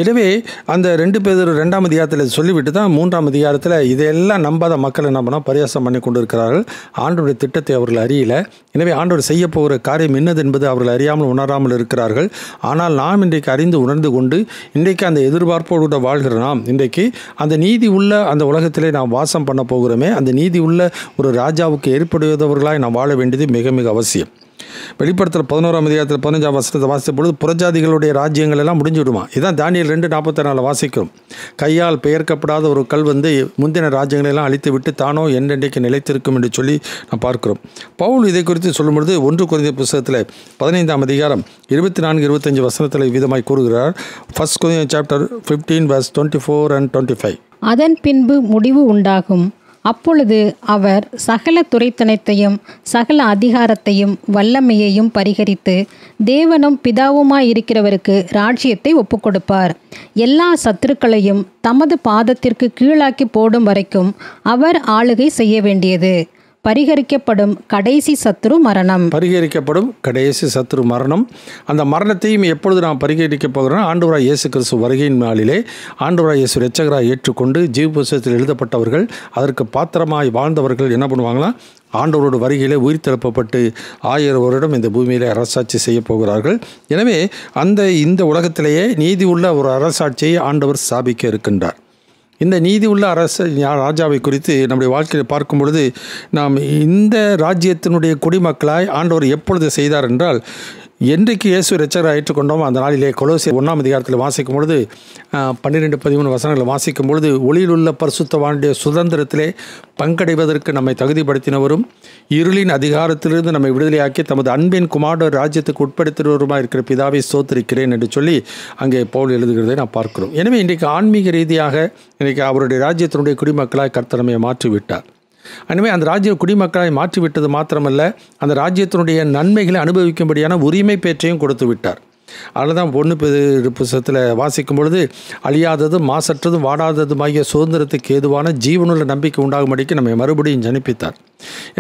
எனவே அந்த 2 பேர் 2ஆம் அதிகாரத்தில் சொல்லிவிட்டு தான் 3ஆம் அதிகாரத்தில் இதையெல்லாம் நம்பாத மக்கள் என்ன பண்ணால் பரியாசம் பண்ணி கொண்டு இருக்கிறார்கள். ஆண்டவருடைய திட்டத்தை அவர்கள் அறியல. எனவே ஆண்டவர் செய்ய போகிற காரியம் என்னது என்பது அவர்கள் அறியாமல் உணராமல் இருக்கிறார்கள். ஆனால் நாம் இன்றைக்கு அறிந்து உணர்ந்து கொண்டு இன்றைக்கு அந்த எதிர்பார்ப்போடு வாழ்கிற நாம் இன்றைக்கு அந்த நீதி உள்ள அந்த உலகத்திலே நாம் வாசம் பண்ண போகிறோமே, அந்த நீதி உள்ள ஒரு ராஜாவுக்கு ஏற்படுவதவர்களாய் நாம் வாழ வேண்டியது மிக மிக அவசியம். வெளிப்படுத்தல் 11ஆம் அதிகாரத்தில் 15ஆம் வசனத்தை வாசித்த பொழுது புறஜாதிகளுடைய ராஜ்யங்கள் எல்லாம் முடிஞ்சு விடுமா. இதுதான் தானியேல் 2:44 வாசிக்கிறோம். கையால் பெயர்க்கப்படாத ஒரு கல் முந்தின ராஜ்யங்களெல்லாம் அழித்து விட்டு தானோ என்றென்றைக்கு நிலைத்திருக்கும் என்று சொல்லி நாம் பார்க்கிறோம். பவுல் இதை குறித்து சொல்லும்பொழுது 1 கொரிந்தியர் புத்தகத்தில் 15ஆம் அதிகாரம் 24-25 வசனத்தில் விதமாய் கூறுகிறார். 1 கொரிந்தியர் சாப்டர் 15:24 and 25. அதன் பின்பு முடிவு உண்டாகும். அப்பொழுது அவர் சகல துரைத்தனத்தையும் சகல அதிகாரத்தையும் வல்லமையையும் பரிகரித்து தேவனும் பிதாவுமாயிருக்கிறவருக்கு ராஜ்யத்தை ஒப்புக்கொடுப்பார். எல்லா சத்துருக்களையும் தமது பாதத்திற்கு கீழாக்கி போடும் வரைக்கும் அவர் ஆளுகை செய்ய வேண்டியது. பரிகரிக்கப்படும் கடைசி சத்துரு மரணம். பரிகரிக்கப்படும் கடைசி சத்துரு மரணம். அந்த மரணத்தையும் எப்பொழுது நாம் பரிகரிக்கப் போகிறோம்? ஆண்டவராய் இயேசு கிறிஸ்து வருகையின் நாளிலே ஆண்டவராய் இயேசு இரட்சகராய் ஏற்றுக்கொண்டு ஜீவ புஸ்தகத்தில் எழுதப்பட்டவர்கள், அதற்கு பாத்திரமாய் வாழ்ந்தவர்கள் என்ன பண்ணுவாங்களா? ஆண்டவரோட வருகையிலே உயிர் தெழுப்பப்பட்டு 1000 வருடம் இந்த பூமியிலே அரசாட்சி செய்ய போகிறார்கள். எனவே இந்த உலகத்திலேயே நீதி உள்ள ஒரு அரசாட்சியை ஆண்டவர் ஸ்தாபிக்க இருக்கின்றார். இந்த நீதி உள்ள ராஜாவை குறித்து நம்முடைய வாழ்க்கையில் பார்க்கும் பொழுது நாம் இந்த ராஜ்யத்தினுடைய குடிமக்களாய் ஆண்டவர் எப்பொழுது செய்தார் என்றால், என்றைக்கு இயேசு இரட்சகராக ஏற்றுக்கொண்டோம் அந்த நாளிலே கொலோசியர் 1ஆம் அதிகாரத்தில் வாசிக்கும் பொழுது 12-13 வசனங்களை வாசிக்கும் பொழுது, ஒளியில் உள்ள பரிசுத்தவானுடைய சுதந்திரத்திலே பங்கடைவதற்கு நம்மை தகுதிப்படுத்தினவரும் இருளின் அதிகாரத்திலிருந்து நம்மை விடுதலையாக்கி தமது அன்பின் குமாரர் ராஜ்யத்துக்கு உட்படுத்தினவருமாக இருக்கிற பிதாவை ஸ்தோத்திரிக்கிறேன் என்று சொல்லி அங்கே பவுல் எழுதுகிறதை நாம் பார்க்கிறோம். எனவே இன்றைக்கு ஆன்மீக ரீதியாக இன்றைக்கு அவருடைய ராஜ்யத்தினுடைய குடிமக்களாய் கர்த்தர் நம்மை மாற்றிவிட்டார். எனவே அந்த ராஜ்ய குடிமக்களாய் மாற்றிவிட்டது மாத்திரமல்ல, அந்த ராஜ்யத்தினுடைய நன்மைகளை அனுபவிக்கும்படியான உரிமை பேற்றையும் கொடுத்து விட்டார். அதில் தான் 1 பேதுரு புத்தகத்தில் வாசிக்கும் பொழுது, அழியாததும் மாசற்றதும் வாடாததுமாகிய சுதந்திரத்துக்கு ஏதுவான ஜீவனுள்ள நம்பிக்கை உண்டாகும்படிக்கு நம்மை மறுபடியும் ஜனிப்பித்தார்.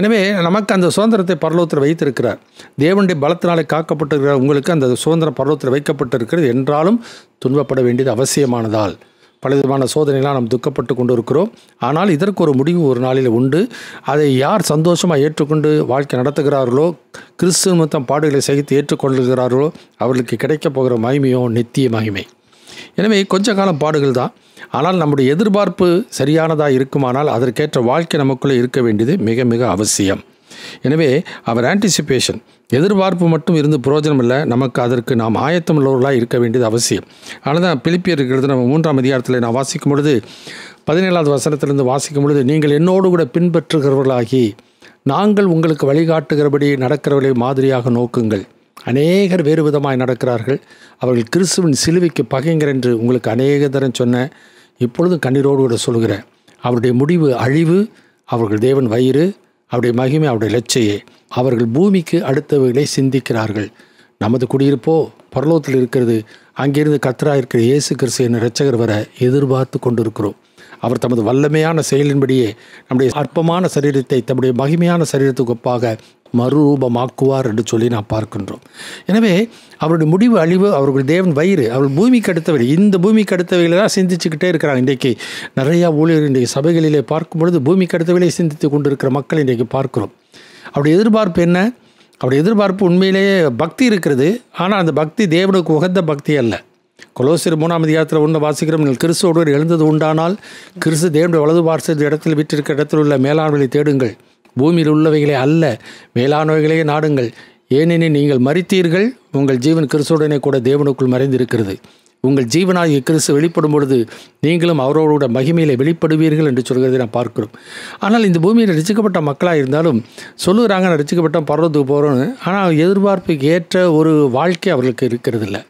எனவே நமக்கு அந்த சுதந்திரத்தை பரலோகத்தில் வைத்திருக்கிறார். தேவனுடைய பலத்தினாலே காக்கப்பட்டிருக்கிற உங்களுக்கு அந்த சுதந்திரம் பரலோகத்தில் வைக்கப்பட்டிருக்கிறது. என்றாலும் துன்பப்பட வேண்டியது அவசியமானதால் பலவிதமான சோதனைகளாக நாம் துக்கப்பட்டு கொண்டு இருக்கிறோம். ஆனால் இதற்கு ஒரு முடிவு ஒரு நாளில் உண்டு. அதை யார் சந்தோஷமாக ஏற்றுக்கொண்டு வாழ்க்கை நடத்துகிறார்களோ, கிறிஸ்து நிமித்தம் பாடுகளை சகித்து ஏற்றுக்கொள்கிறார்களோ, அவர்களுக்கு கிடைக்கப் போகிற மகிமையோ நித்திய மகிமை. எனவே கொஞ்ச காலம் பாடுகள் தான். ஆனால் நம்முடைய எதிர்பார்ப்பு சரியானதாக இருக்குமானால் அதற்கேற்ற வாழ்க்கை நமக்குள்ளே இருக்க வேண்டியது மிக மிக அவசியம். எனவே அவர் ஆன்டிசிபேஷன், எதிர்பார்ப்பு மட்டும் இருந்து பிரயோஜனம் இல்லை, நமக்கு அதற்கு நாம் ஆயத்தம் உள்ளவர்களாக இருக்க வேண்டியது அவசியம். ஆனால் தான் பிலிப்பியர் இருக்கிறது நம்ம 3ஆம் அதிகாரத்தில் நான் வாசிக்கும் பொழுது 17வது வசனத்திலிருந்து வாசிக்கும் பொழுது, நீங்கள் என்னோடு கூட பின்பற்றுகிறவர்களாகி நாங்கள் உங்களுக்கு வழிகாட்டுகிறபடி நடக்கிறவர்களை மாதிரியாக நோக்குங்கள். அநேகர் வேறு விதமாய் நடக்கிறார்கள், அவர்கள் கிறிஸ்துவின் சிலுவைக்கு பகைஞர் என்று உங்களுக்கு அநேக தரம் சொன்ன, இப்பொழுதும் கண்ணீரோடு கூட சொல்கிறேன். அவருடைய முடிவு அழிவு, அவர்கள் தேவன் வயிறு, அவருடைய மகிமை அவருடைய லட்சையே. அவர்கள் பூமிக்கு அடுத்தவைகளை சிந்திக்கிறார்கள். நமது குடியிருப்போ பரலோகத்தில் இருக்கிறது. அங்கிருந்து கர்த்தராக இருக்கிற இயேசு கிறிஸ்து என்ற இரட்சகர் வர எதிர்பார்த்து கொண்டிருக்கிறோம். அவர் தமது வல்லமையான செயலின்படியே நம்முடைய அற்பமான சரீரத்தை தம்முடைய மகிமையான சரீரத்துக்கு ஒப்பாக மறுரூபமாக்குவார் என்று சொல்லி நாம் பார்க்கின்றோம். எனவே அவருடைய முடிவு அழிவு, அவர்கள் தேவன் வயிறு, அவர்கள் பூமிக்கு அடுத்தவை, இந்த பூமிக்கு அடுத்தவைகளை தான் சிந்திச்சுக்கிட்டே இருக்கிறாங்க. இன்றைக்கு நிறையா ஊழியர் இன்றைக்கு சபைகளிலே பார்க்கும் பொழுது பூமிக்கு அடுத்தவைகளை சிந்தித்து கொண்டு இருக்கிற மக்கள் இன்றைக்கு பார்க்கிறோம். அவருடைய எதிர்பார்ப்பு என்ன? அவருடைய எதிர்பார்ப்பு உண்மையிலேயே பக்தி இருக்கிறது. ஆனால் அந்த பக்தி தேவனுக்கு உகந்த பக்தி அல்ல. கொலோசியர் 3ஆம் அதிகாரத்தில் 1 வாசிக்கிறோம், நீங்கள் கிறிஸ்துவோடு எழுந்தது உண்டானால் கிறிஸ்து தேவனுடைய வலது பார்த்த இடத்தில் விட்டிருக்கிற இடத்தில் உள்ள மேலானவைகளை தேடுங்கள், பூமியில் உள்ளவைகளை அல்ல மேலானவைகளே நாடுங்கள். ஏனெனில் நீங்கள் மரித்தீர்கள், உங்கள் ஜீவன் கிறிஸ்துவுடனே கூட தேவனுக்குள் மறைந்திருக்கிறது. உங்கள் ஜீவனாகிய கிறிஸ்து வெளிப்படும் பொழுது நீங்களும் அவரோட மகிமையிலே வெளிப்படுவீர்கள் என்று சொல்கிறதை நான் பார்க்கிறோம். ஆனால் இந்த பூமியில் ரசிக்கப்பட்ட மக்களாக இருந்தாலும் சொல்லுகிறாங்க, நான் ரசிக்கப்பட்ட பரலோகத்துக்கு போகிறோன்னு. ஆனால் எதிர்பார்ப்புக்கு ஏற்ற ஒரு வாழ்க்கை அவர்களுக்கு இருக்கிறது இல்லை.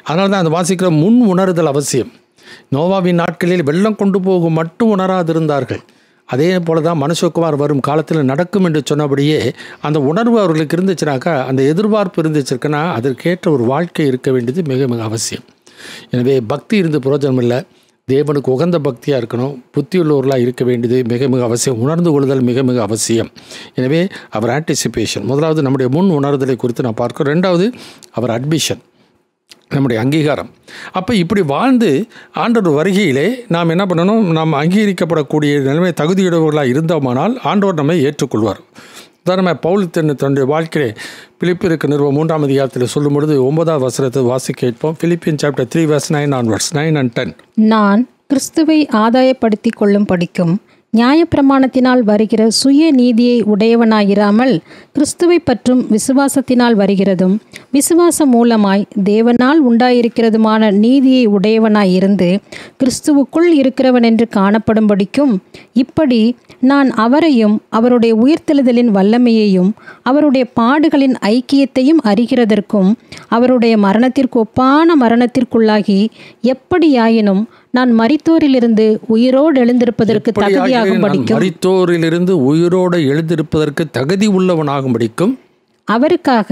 அதனால தான் அந்த வாசிக்கிற முன் உணர்தல் அவசியம். நோவாவின் நாட்களில் வெள்ளம் கொண்டு போகும் மட்டும் உணராதிருந்தார்கள். அதே போல தான் மனுஷகுமார் வரும் காலத்தில் நடக்கும் என்று சொன்னபடியே அந்த உணர்வு அவர்களுக்கு இருந்துச்சுனாக்கா, அந்த எதிர்பார்ப்பு இருந்துச்சுன்னா அதற்கேற்ற ஒரு வாழ்க்கை இருக்க வேண்டியது மிக மிக அவசியம். எனவே பக்தி இருந்து பிரயோஜனம் இல்லை, தேவனுக்கு உகந்த பக்தியாக இருக்கணும், புத்தியுள்ளவர்களாக இருக்க வேண்டியது மிக மிக அவசியம். உணர்ந்து கொள்ளுதல் மிக மிக அவசியம். எனவே அவர் ஆன்டிசிபேஷன், முதலாவது நம்முடைய முன் உணர்தலை குறித்து நான் பார்க்கிறோம். ரெண்டாவது அவர் அட்மிஷன், நம்முடைய அங்கீகாரம். அப்போ இப்படி வாழ்ந்து ஆண்டவர் வருகையிலே நாம் என்ன பண்ணணும்? நாம் அங்கீகரிக்கப்படக்கூடிய நிலைமை தகுதியுடையவர்களாக இருந்தோமானால் ஆண்டவர் நம்மை ஏற்றுக்கொள்வார். உதாரணமாக பவுல் தன்னுடைய வாழ்க்கையிலே பிலிப்பியருக்கு நிறுவனம் 3ஆம் அதிகாரத்தில் சொல்லும் பொழுது 9வது வசனத்தை வாசிக்க கேட்போம். Philippians chapter 3 verse 9 onwards, 9 and 10. நான் கிறிஸ்துவை ஆதாயப்படுத்தி கொள்ளும் படிக்கும் நியாயப்பிரமாணத்தினால் வருகிற சுய நீதியை உடையவனாயிராமல் கிறிஸ்துவை பற்றும் விசுவாசத்தினால் வருகிறதும் விசுவாசம் மூலமாய் தேவனால் உண்டாயிருக்கிறதுமான நீதியை உடையவனாயிருந்து கிறிஸ்துவுக்குள் இருக்கிறவன் என்று காணப்படும்படிக்கும், இப்படி நான் அவரையும் அவருடைய உயிர்த்தெழுதலின் வல்லமையையும் அவருடைய பாடுகளின் ஐக்கியத்தையும் அறிகிறதற்கும் அவருடைய மரணத்திற்கு ஒப்பான மரணத்திற்குள்ளாகி எப்படியாயினும் நான் மரித்தோரிலிருந்து உயிரோடு எழுந்திருப்பதற்கு தகுதியாகும்படிக்கும், மரித்தோரிலிருந்து உயிரோடு எழுந்திருப்பதற்கு தகுதி உள்ளவனாகும்படிக்கும் அவருக்காக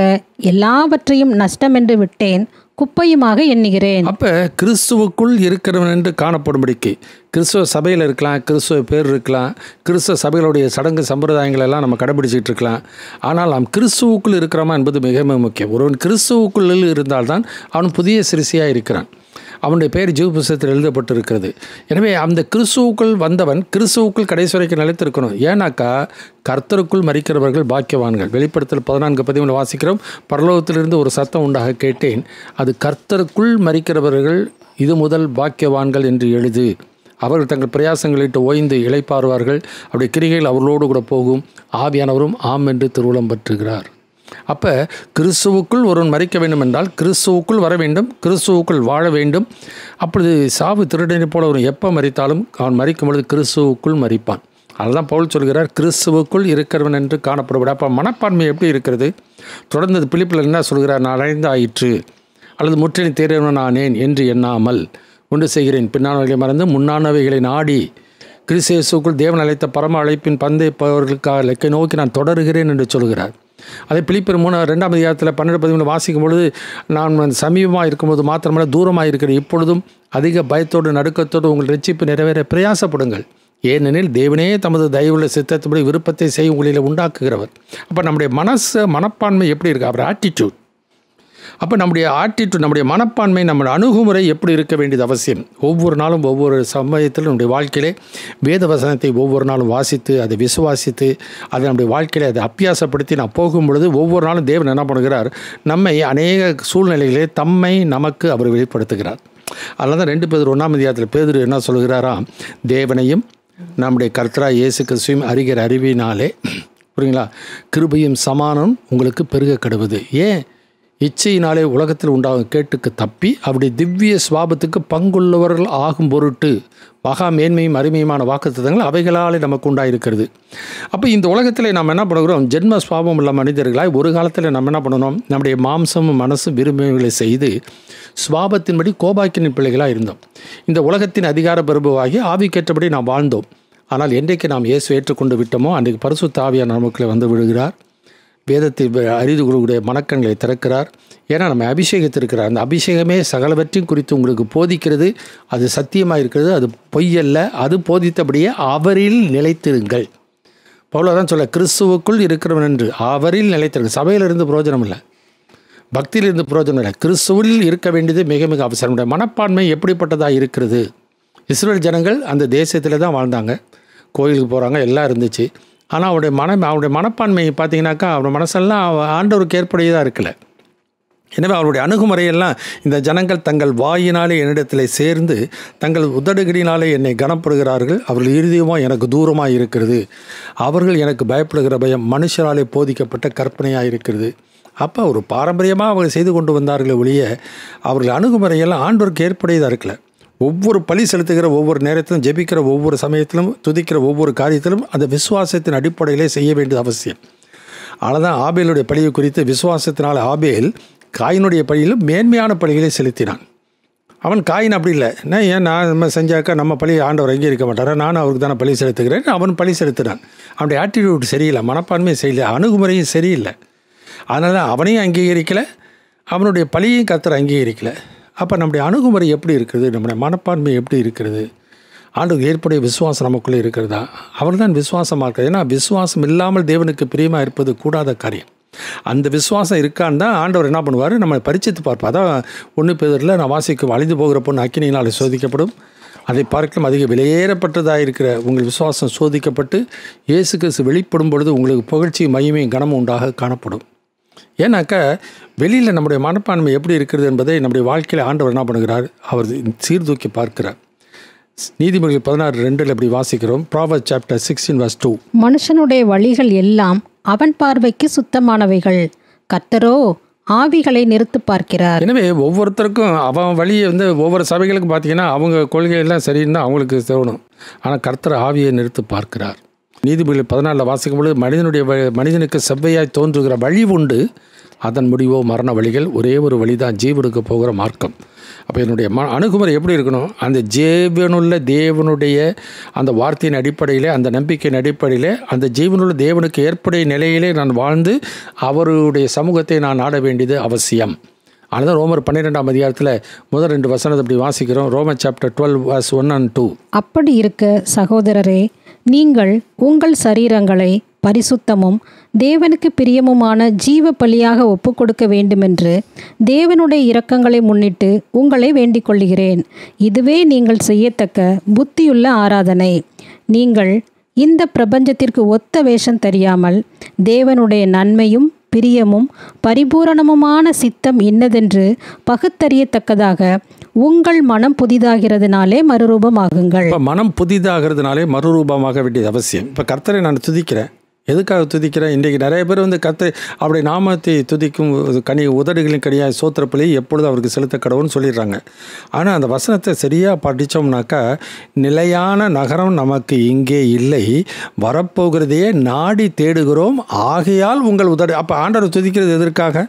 எல்லாவற்றையும் நஷ்டம் என்று விட்டேன், குப்பையுமாக எண்ணுகிறேன். அப்போ கிறிஸ்துவுக்குள் இருக்கிறவன் என்று காணப்படும்படிக்கு, கிறிஸ்துவ சபையில் இருக்கலாம், கிறிஸ்துவ பேர் இருக்கலாம், கிறிஸ்துவ சபைகளுடைய சடங்கு சம்பிரதாயங்கள் எல்லாம் நம்ம கடைபிடிச்சிட்டு இருக்கலாம். ஆனால் நாம் கிறிஸ்துவுக்குள் இருக்கிறோமா என்பது மிக மிக முக்கியம். ஒருவன் கிறிஸ்துவுக்குள் இருந்தால்தான் அவன் புதிய சிறுசியாக இருக்கிறான். அவனுடைய பெயர் ஜீவ புஸ்தகத்தில் எழுதப்பட்டிருக்கிறது. எனவே அந்த கிறிஸ்துவுக்குள் வந்தவன் கிறிஸ்துவுக்குள் கடைசி வரைக்கும் நிலைத்திருக்கணும். ஏன்னாக்கா கர்த்தருக்குள் மரிக்கிறவர்கள் பாக்கியவான்கள். வெளிப்படுத்தல் 14:13 வாசிக்கிறோம், பரலோகத்திலிருந்து ஒரு சத்தம் உண்டாக கேட்டேன், அது கர்த்தருக்குள் மரிக்கிறவர்கள் இது முதல் பாக்கியவான்கள் என்று எழுது. அவர்கள் தங்கள் பிரயாசங்களிட்டு ஓய்ந்து இளைப்பாறுவார்கள், அவருடைய கிரிகைகள் அவர்களோடு கூட போகும், ஆவியானவரும் ஆம் என்று திருவுளம் பற்றுகிறார். அப்போ கிறிஸ்துவுக்குள் ஒருவன் மரிக்க வேண்டும் என்றால் கிறிஸ்துவுக்குள் வர வேண்டும், கிறிஸ்துவுக்குள் வாழ வேண்டும். அப்பொழுது சாவு திருடனை போல அவன் எப்போ மரித்தாலும் அவன் மரிக்கும் பொழுது கிறிஸ்துவுக்குள் மரிப்பான். அதுதான் பவுல் சொல்கிறார், கிறிஸ்துவுக்குள் இருக்கிறவன் என்று காணப்படுவார். அப்போ மனப்பான்மை எப்படி இருக்கிறது? தொடர்ந்து பிலிப்பில் என்ன சொல்கிறார்? நான் அடைந்து ஆயிற்று அல்லது முற்றிலும் தேறியவன் ஆனேன் என்று எண்ணாமல் ஒன்று செய்கிறேன், பின்னானவைகளை மறந்து முன்னானவைகளை நாடி கிறிஸ்து இயேசுவுக்குள் தேவன் அழைத்த பரம அழைப்பின் பந்தை பவர்களுக்காக இலக்கை நோக்கி நான் தொடருகிறேன் என்று சொல்கிறார். அதை பிலிப்பியர் 2ஆம் அதிகாரத்தில் 12-13 வாசிக்கும் பொழுது, நான் சமீபமாக இருக்கும்போது மாத்திரமல்ல தூரமாக இருக்கிறேன், இப்பொழுதும் அதிக பயத்தோடு நடுக்கத்தோடு உங்கள் ரட்சிப்பு நிறைவேற பிரயாசப்படுங்கள், ஏனெனில் தேவனே தமது தயவுள்ள சித்தத்துபடி விருப்பத்தை செய்ய உங்களில் உண்டாக்குகிறவர். அப்போ நம்முடைய மனப்பான்மை எப்படி இருக்குது? அவர் ஆட்டிடியூட். அப்போ நம்முடைய ஆட்டிடியூட், நம்முடைய மனப்பான்மை, நம்முடைய அணுகுமுறை எப்படி இருக்க வேண்டியது அவசியம். ஒவ்வொரு நாளும் ஒவ்வொரு சமயத்திலும் நம்முடைய வாழ்க்கையிலே வேத வசனத்தை ஒவ்வொரு நாளும் வாசித்து அதை விசுவாசித்து அதை நம்முடைய வாழ்க்கையில் அதை அபியாசப்படுத்தி நான் போகும் பொழுது ஒவ்வொரு நாளும் தேவன் என்ன பண்ணுகிறார்? நம்மை அநேக சூழ்நிலைகளே நமக்கு அவர் வெளிப்படுத்துகிறார். அதனால தான் 2 பேதுரு 1ஆம் அதிகாரத்தில் பேதுரு என்ன சொல்கிறாராம்? தேவனையும் நம்முடைய கர்த்தராகிய இயேசு கிறிஸ்துவையும் அறிகிற அறிவினாலே, புரியுங்களா, கிருபையும் சமானம் உங்களுக்கு பெருக கெடுவது. ஏன்? இச்சையினாலே உலகத்தில் உண்டாகும் கேட்டுக்கு தப்பி அவருடைய திவ்ய சுவாபத்துக்கு பங்குள்ளவர்கள் ஆகும் பொருட்டு மகா மேன்மையும் அருமையுமான வாக்குத்தத்தங்கள் அவைகளாலே நமக்கு உண்டாயிருக்கிறது. அப்போ இந்த உலகத்தில் நாம் என்ன பண்ணுகிறோம்? ஜென்ம சுவாபம் உள்ள மனிதர்களாய் ஒரு காலத்தில் நம்ம என்ன பண்ணணும்? நம்முடைய மாம்சமும் மனசும் விரும்பிகளை செய்து சுவாபத்தின்படி கோபாக்கினின் பிள்ளைகளாக இருந்தோம். இந்த உலகத்தின் அதிகார பிரபுவாகி ஆவிக்கேற்றபடி நாம் வாழ்ந்தோம். ஆனால் என்றைக்கு நாம் இயேசு ஏற்றுக்கொண்டு விட்டோமோ அன்றைக்கு பரிசுத்த ஆவியானவர் நமக்குள்ளே வந்து விடுகிறார். வேதத்தை அறிந்து கொள்ளக்கூடிய மனக்கண்களை திறக்கிறார். ஏன்னா நம்ம அபிஷேகத்திருக்கிறார். அந்த அபிஷேகமே சகலவற்றையும் குறித்து உங்களுக்கு போதிக்கிறது. அது சத்தியமாக இருக்கிறது, அது பொய்யல்ல, அது போதித்தபடியே அவரில் நிலைத்திருங்கள். பவுல் சொல்ல, கிறிஸ்துவுக்குள் இருக்கிறவன் என்று அவரில் நிலைத்திருங்கள். சபையிலிருந்து பிரயோஜனம் இல்லை, பக்தியிலிருந்து பிரயோஜனம் இல்லை, கிறிஸ்துவில் இருக்க வேண்டியது மிக மிக அவசரம். மனப்பான்மை எப்படிப்பட்டதாக இருக்கிறது? இஸ்ரேல் ஜனங்கள் அந்த தேசத்தில் தான் வாழ்ந்தாங்க, கோயிலுக்கு போகிறாங்க, எல்லாம் இருந்துச்சு. ஆனால் அவருடைய மனப்பான்மை பார்த்தீங்கன்னாக்கா அவருடைய மனசெல்லாம் ஆண்டவருக்கு ஏற்புடையதாக இருக்கலை. எனவே அவருடைய அணுகுமுறையெல்லாம் இந்த ஜனங்கள் தங்கள் வாயினாலே என்னிடத்தில் சேர்ந்து தங்கள் உதடுகளினாலே என்னை கனப்படுகிறார்கள், அவர்கள் இருதயமாக எனக்கு தூரமாக இருக்கிறது, அவர்கள் எனக்கு பயப்படுகிற பயம் மனுஷராலே போதிக்கப்பட்ட கற்பனையாக இருக்கிறது. அப்போ ஒரு பாரம்பரியமாக அவங்க செய்து கொண்டு வந்தார்களே ஒழிய அவர்கள் அணுகுமுறையெல்லாம் ஆண்டவருக்கு ஏற்புடையதாக இருக்கலை. ஒவ்வொரு பலி செலுத்துகிற ஒவ்வொரு நேரத்திலும், ஜெபிக்கிற ஒவ்வொரு சமயத்திலும், துதிக்கிற ஒவ்வொரு காரியத்திலும் அந்த விசுவாசத்தின் அடிப்படையிலே செய்ய வேண்டியது அவசியம். ஆனால் தான் ஆபேலுடைய பலியை குறித்து விசுவாசத்தினால் ஆபேல் காயினுடைய பலியிலும் மேன்மையான பலிகளை செலுத்தினான். அவன் காயின் அப்படி இல்லை, ஏன் நான் நம்ம செஞ்சாக்கா நம்ம பலி ஆண்டவர் அங்கீகரிக்க மாட்டாரா, நான் அவருக்கு தானே பலி செலுத்துகிறேன், அவன் பலி செலுத்தினான். அவனுடைய ஆட்டிடியூட் சரியில்லை, மனப்பான்மை சரியில்லை, அணுகுமுறையும் சரியில்லை. அதனால் அவனையும் அங்கீகரிக்கலை, அவனுடைய பலியையும் கர்த்தர் அங்கீகரிக்கலை. அப்போ நம்முடைய அணுகுமுறை எப்படி இருக்கிறது? நம்முடைய மனப்பான்மை எப்படி இருக்கிறது? ஆண்டுக்கு ஏற்புடைய விசுவாசம் நமக்குள்ளே இருக்கிறதா? அவர் தான் விசுவாசமாக இருக்கிறது. ஏன்னா விசுவாசம் இல்லாமல் தேவனுக்கு பிரியமாக இருப்பது கூடாத காரியம். அந்த விசுவாசம் இருக்கான்னு தான் ஆண்டவர் என்ன பண்ணுவார்? நம்ம பரிச்சித்து பார்ப்போம். அதான் 1 பேதுருல நான் வாசிக்கும், அழிந்து போகிற பொண்ணு அக்கினியினால் சோதிக்கப்படும், அதை பார்க்கலாம் அதிக விலையேறப்பட்டதாக இருக்கிற உங்கள் விசுவாசம் சோதிக்கப்பட்டு இயேசு கிறிஸ்து வெளிப்படும் பொழுது உங்களுக்கு புகழ்ச்சியும் மகிமையும் கனமும் உண்டாக காணப்படும். ஏன்னாக்கா வெளியில் நம்முடைய மனப்பான்மை எப்படி இருக்கிறது என்பதை நம்முடைய வாழ்க்கையில் ஆண்டவர் என்ன பண்ணுகிறார்? அவர் சீர்தூக்கி பார்க்கிறார். நீதிமொழிகள் 16:2 இப்படி வாசிக்கிறோம். Proverbs chapter 16:2. மனுஷனுடைய வழிகள் எல்லாம் அவன் பார்வைக்கு சுத்தமானவைகள், கர்த்தரோ ஆவிகளை நிறுத்து பார்க்கிறார். எனவே ஒவ்வொருத்தருக்கும் அவன் வழியை ஒவ்வொரு சபைகளுக்கும் பார்த்தீங்கன்னா அவங்க கொள்கையெல்லாம் சரின்னு தான் அவங்களுக்கு தோணும். ஆனால் கர்த்தர் ஆவியை நிறுத்து பார்க்கிறார். நீதிமொழிகள் 14 வாசிக்கும் பொழுது மனிதனுக்கு செவ்வையாய் தோன்றுகிற வழி உண்டு, அதன் முடிவோ மரண வழிகள், ஒரே ஒரு வழி தான் ஜீவனுக்கு போகிற மார்க்கம். அப்போ என்னுடைய அணுகுமுறை எப்படி இருக்கணும்? அந்த ஜீவனுள்ள தேவனுடைய அந்த வார்த்தையின் அடிப்படையிலே, அந்த நம்பிக்கையின் அடிப்படையிலே, அந்த ஜீவனுள்ள தேவனுக்கு ஏற்புடைய நிலையிலே நான் வாழ்ந்து அவருடைய சமூகத்தை நான் நாட வேண்டியது அவசியம். ஆனால் ரோமர் 12ஆம் அதிகாரத்தில் முதல் 2 வசனத்தை அப்படி வாசிக்கிறோம். ரோமர் சாப்டர் 12 verse 1 and 2. அப்படி இருக்க சகோதரரே, நீங்கள் உங்கள் சரீரங்களை பரிசுத்தமும் தேவனுக்கு பிரியமுமான ஜீவ பலியாக ஒப்புக்கொடுக்க வேண்டுமென்று தேவனுடைய இரக்கங்களை முன்னிட்டு உங்களை வேண்டிக் கொள்கிறேன். இதுவே நீங்கள் செய்யத்தக்க புத்தியுள்ள ஆராதனை. நீங்கள் இந்த பிரபஞ்சத்திற்கு ஒத்த வேஷம் தெரியாமல் தேவனுடைய நன்மையும் பிரியமும் பரிபூரணமுமான சித்தம் இன்னதென்று பகுத்தறியத்தக்கதாக உங்கள் மனம் புதிதாகிறதுனாலே மறுரூபமாகுங்கள். இப்போ மனம் புதிதாகிறதுனாலே மறுரூபமாக வேண்டியது அவசியம். இப்போ கர்த்தரை நான் துதிக்கிறேன். எதுக்காக துதிக்கிறேன்? இன்றைக்கு நிறைய பேர் கர்த்தரை அவருடைய நாமத்தை துதிக்கும் உதடுகளின் கனியாய் சோத்திரப்பலி எப்பொழுது அவருக்கு செலுத்த கடவுள்னு சொல்லிடுறாங்க. ஆனால் அந்த வசனத்தை சரியாக படித்தோம்னாக்கா, நிலையான நகரம் நமக்கு இங்கே இல்லை, வரப்போகிறதையே நாடி தேடுகிறோம், ஆகையால் உங்கள் உதடு. அப்போ ஆண்டவர் துதிக்கிறது எதற்காக?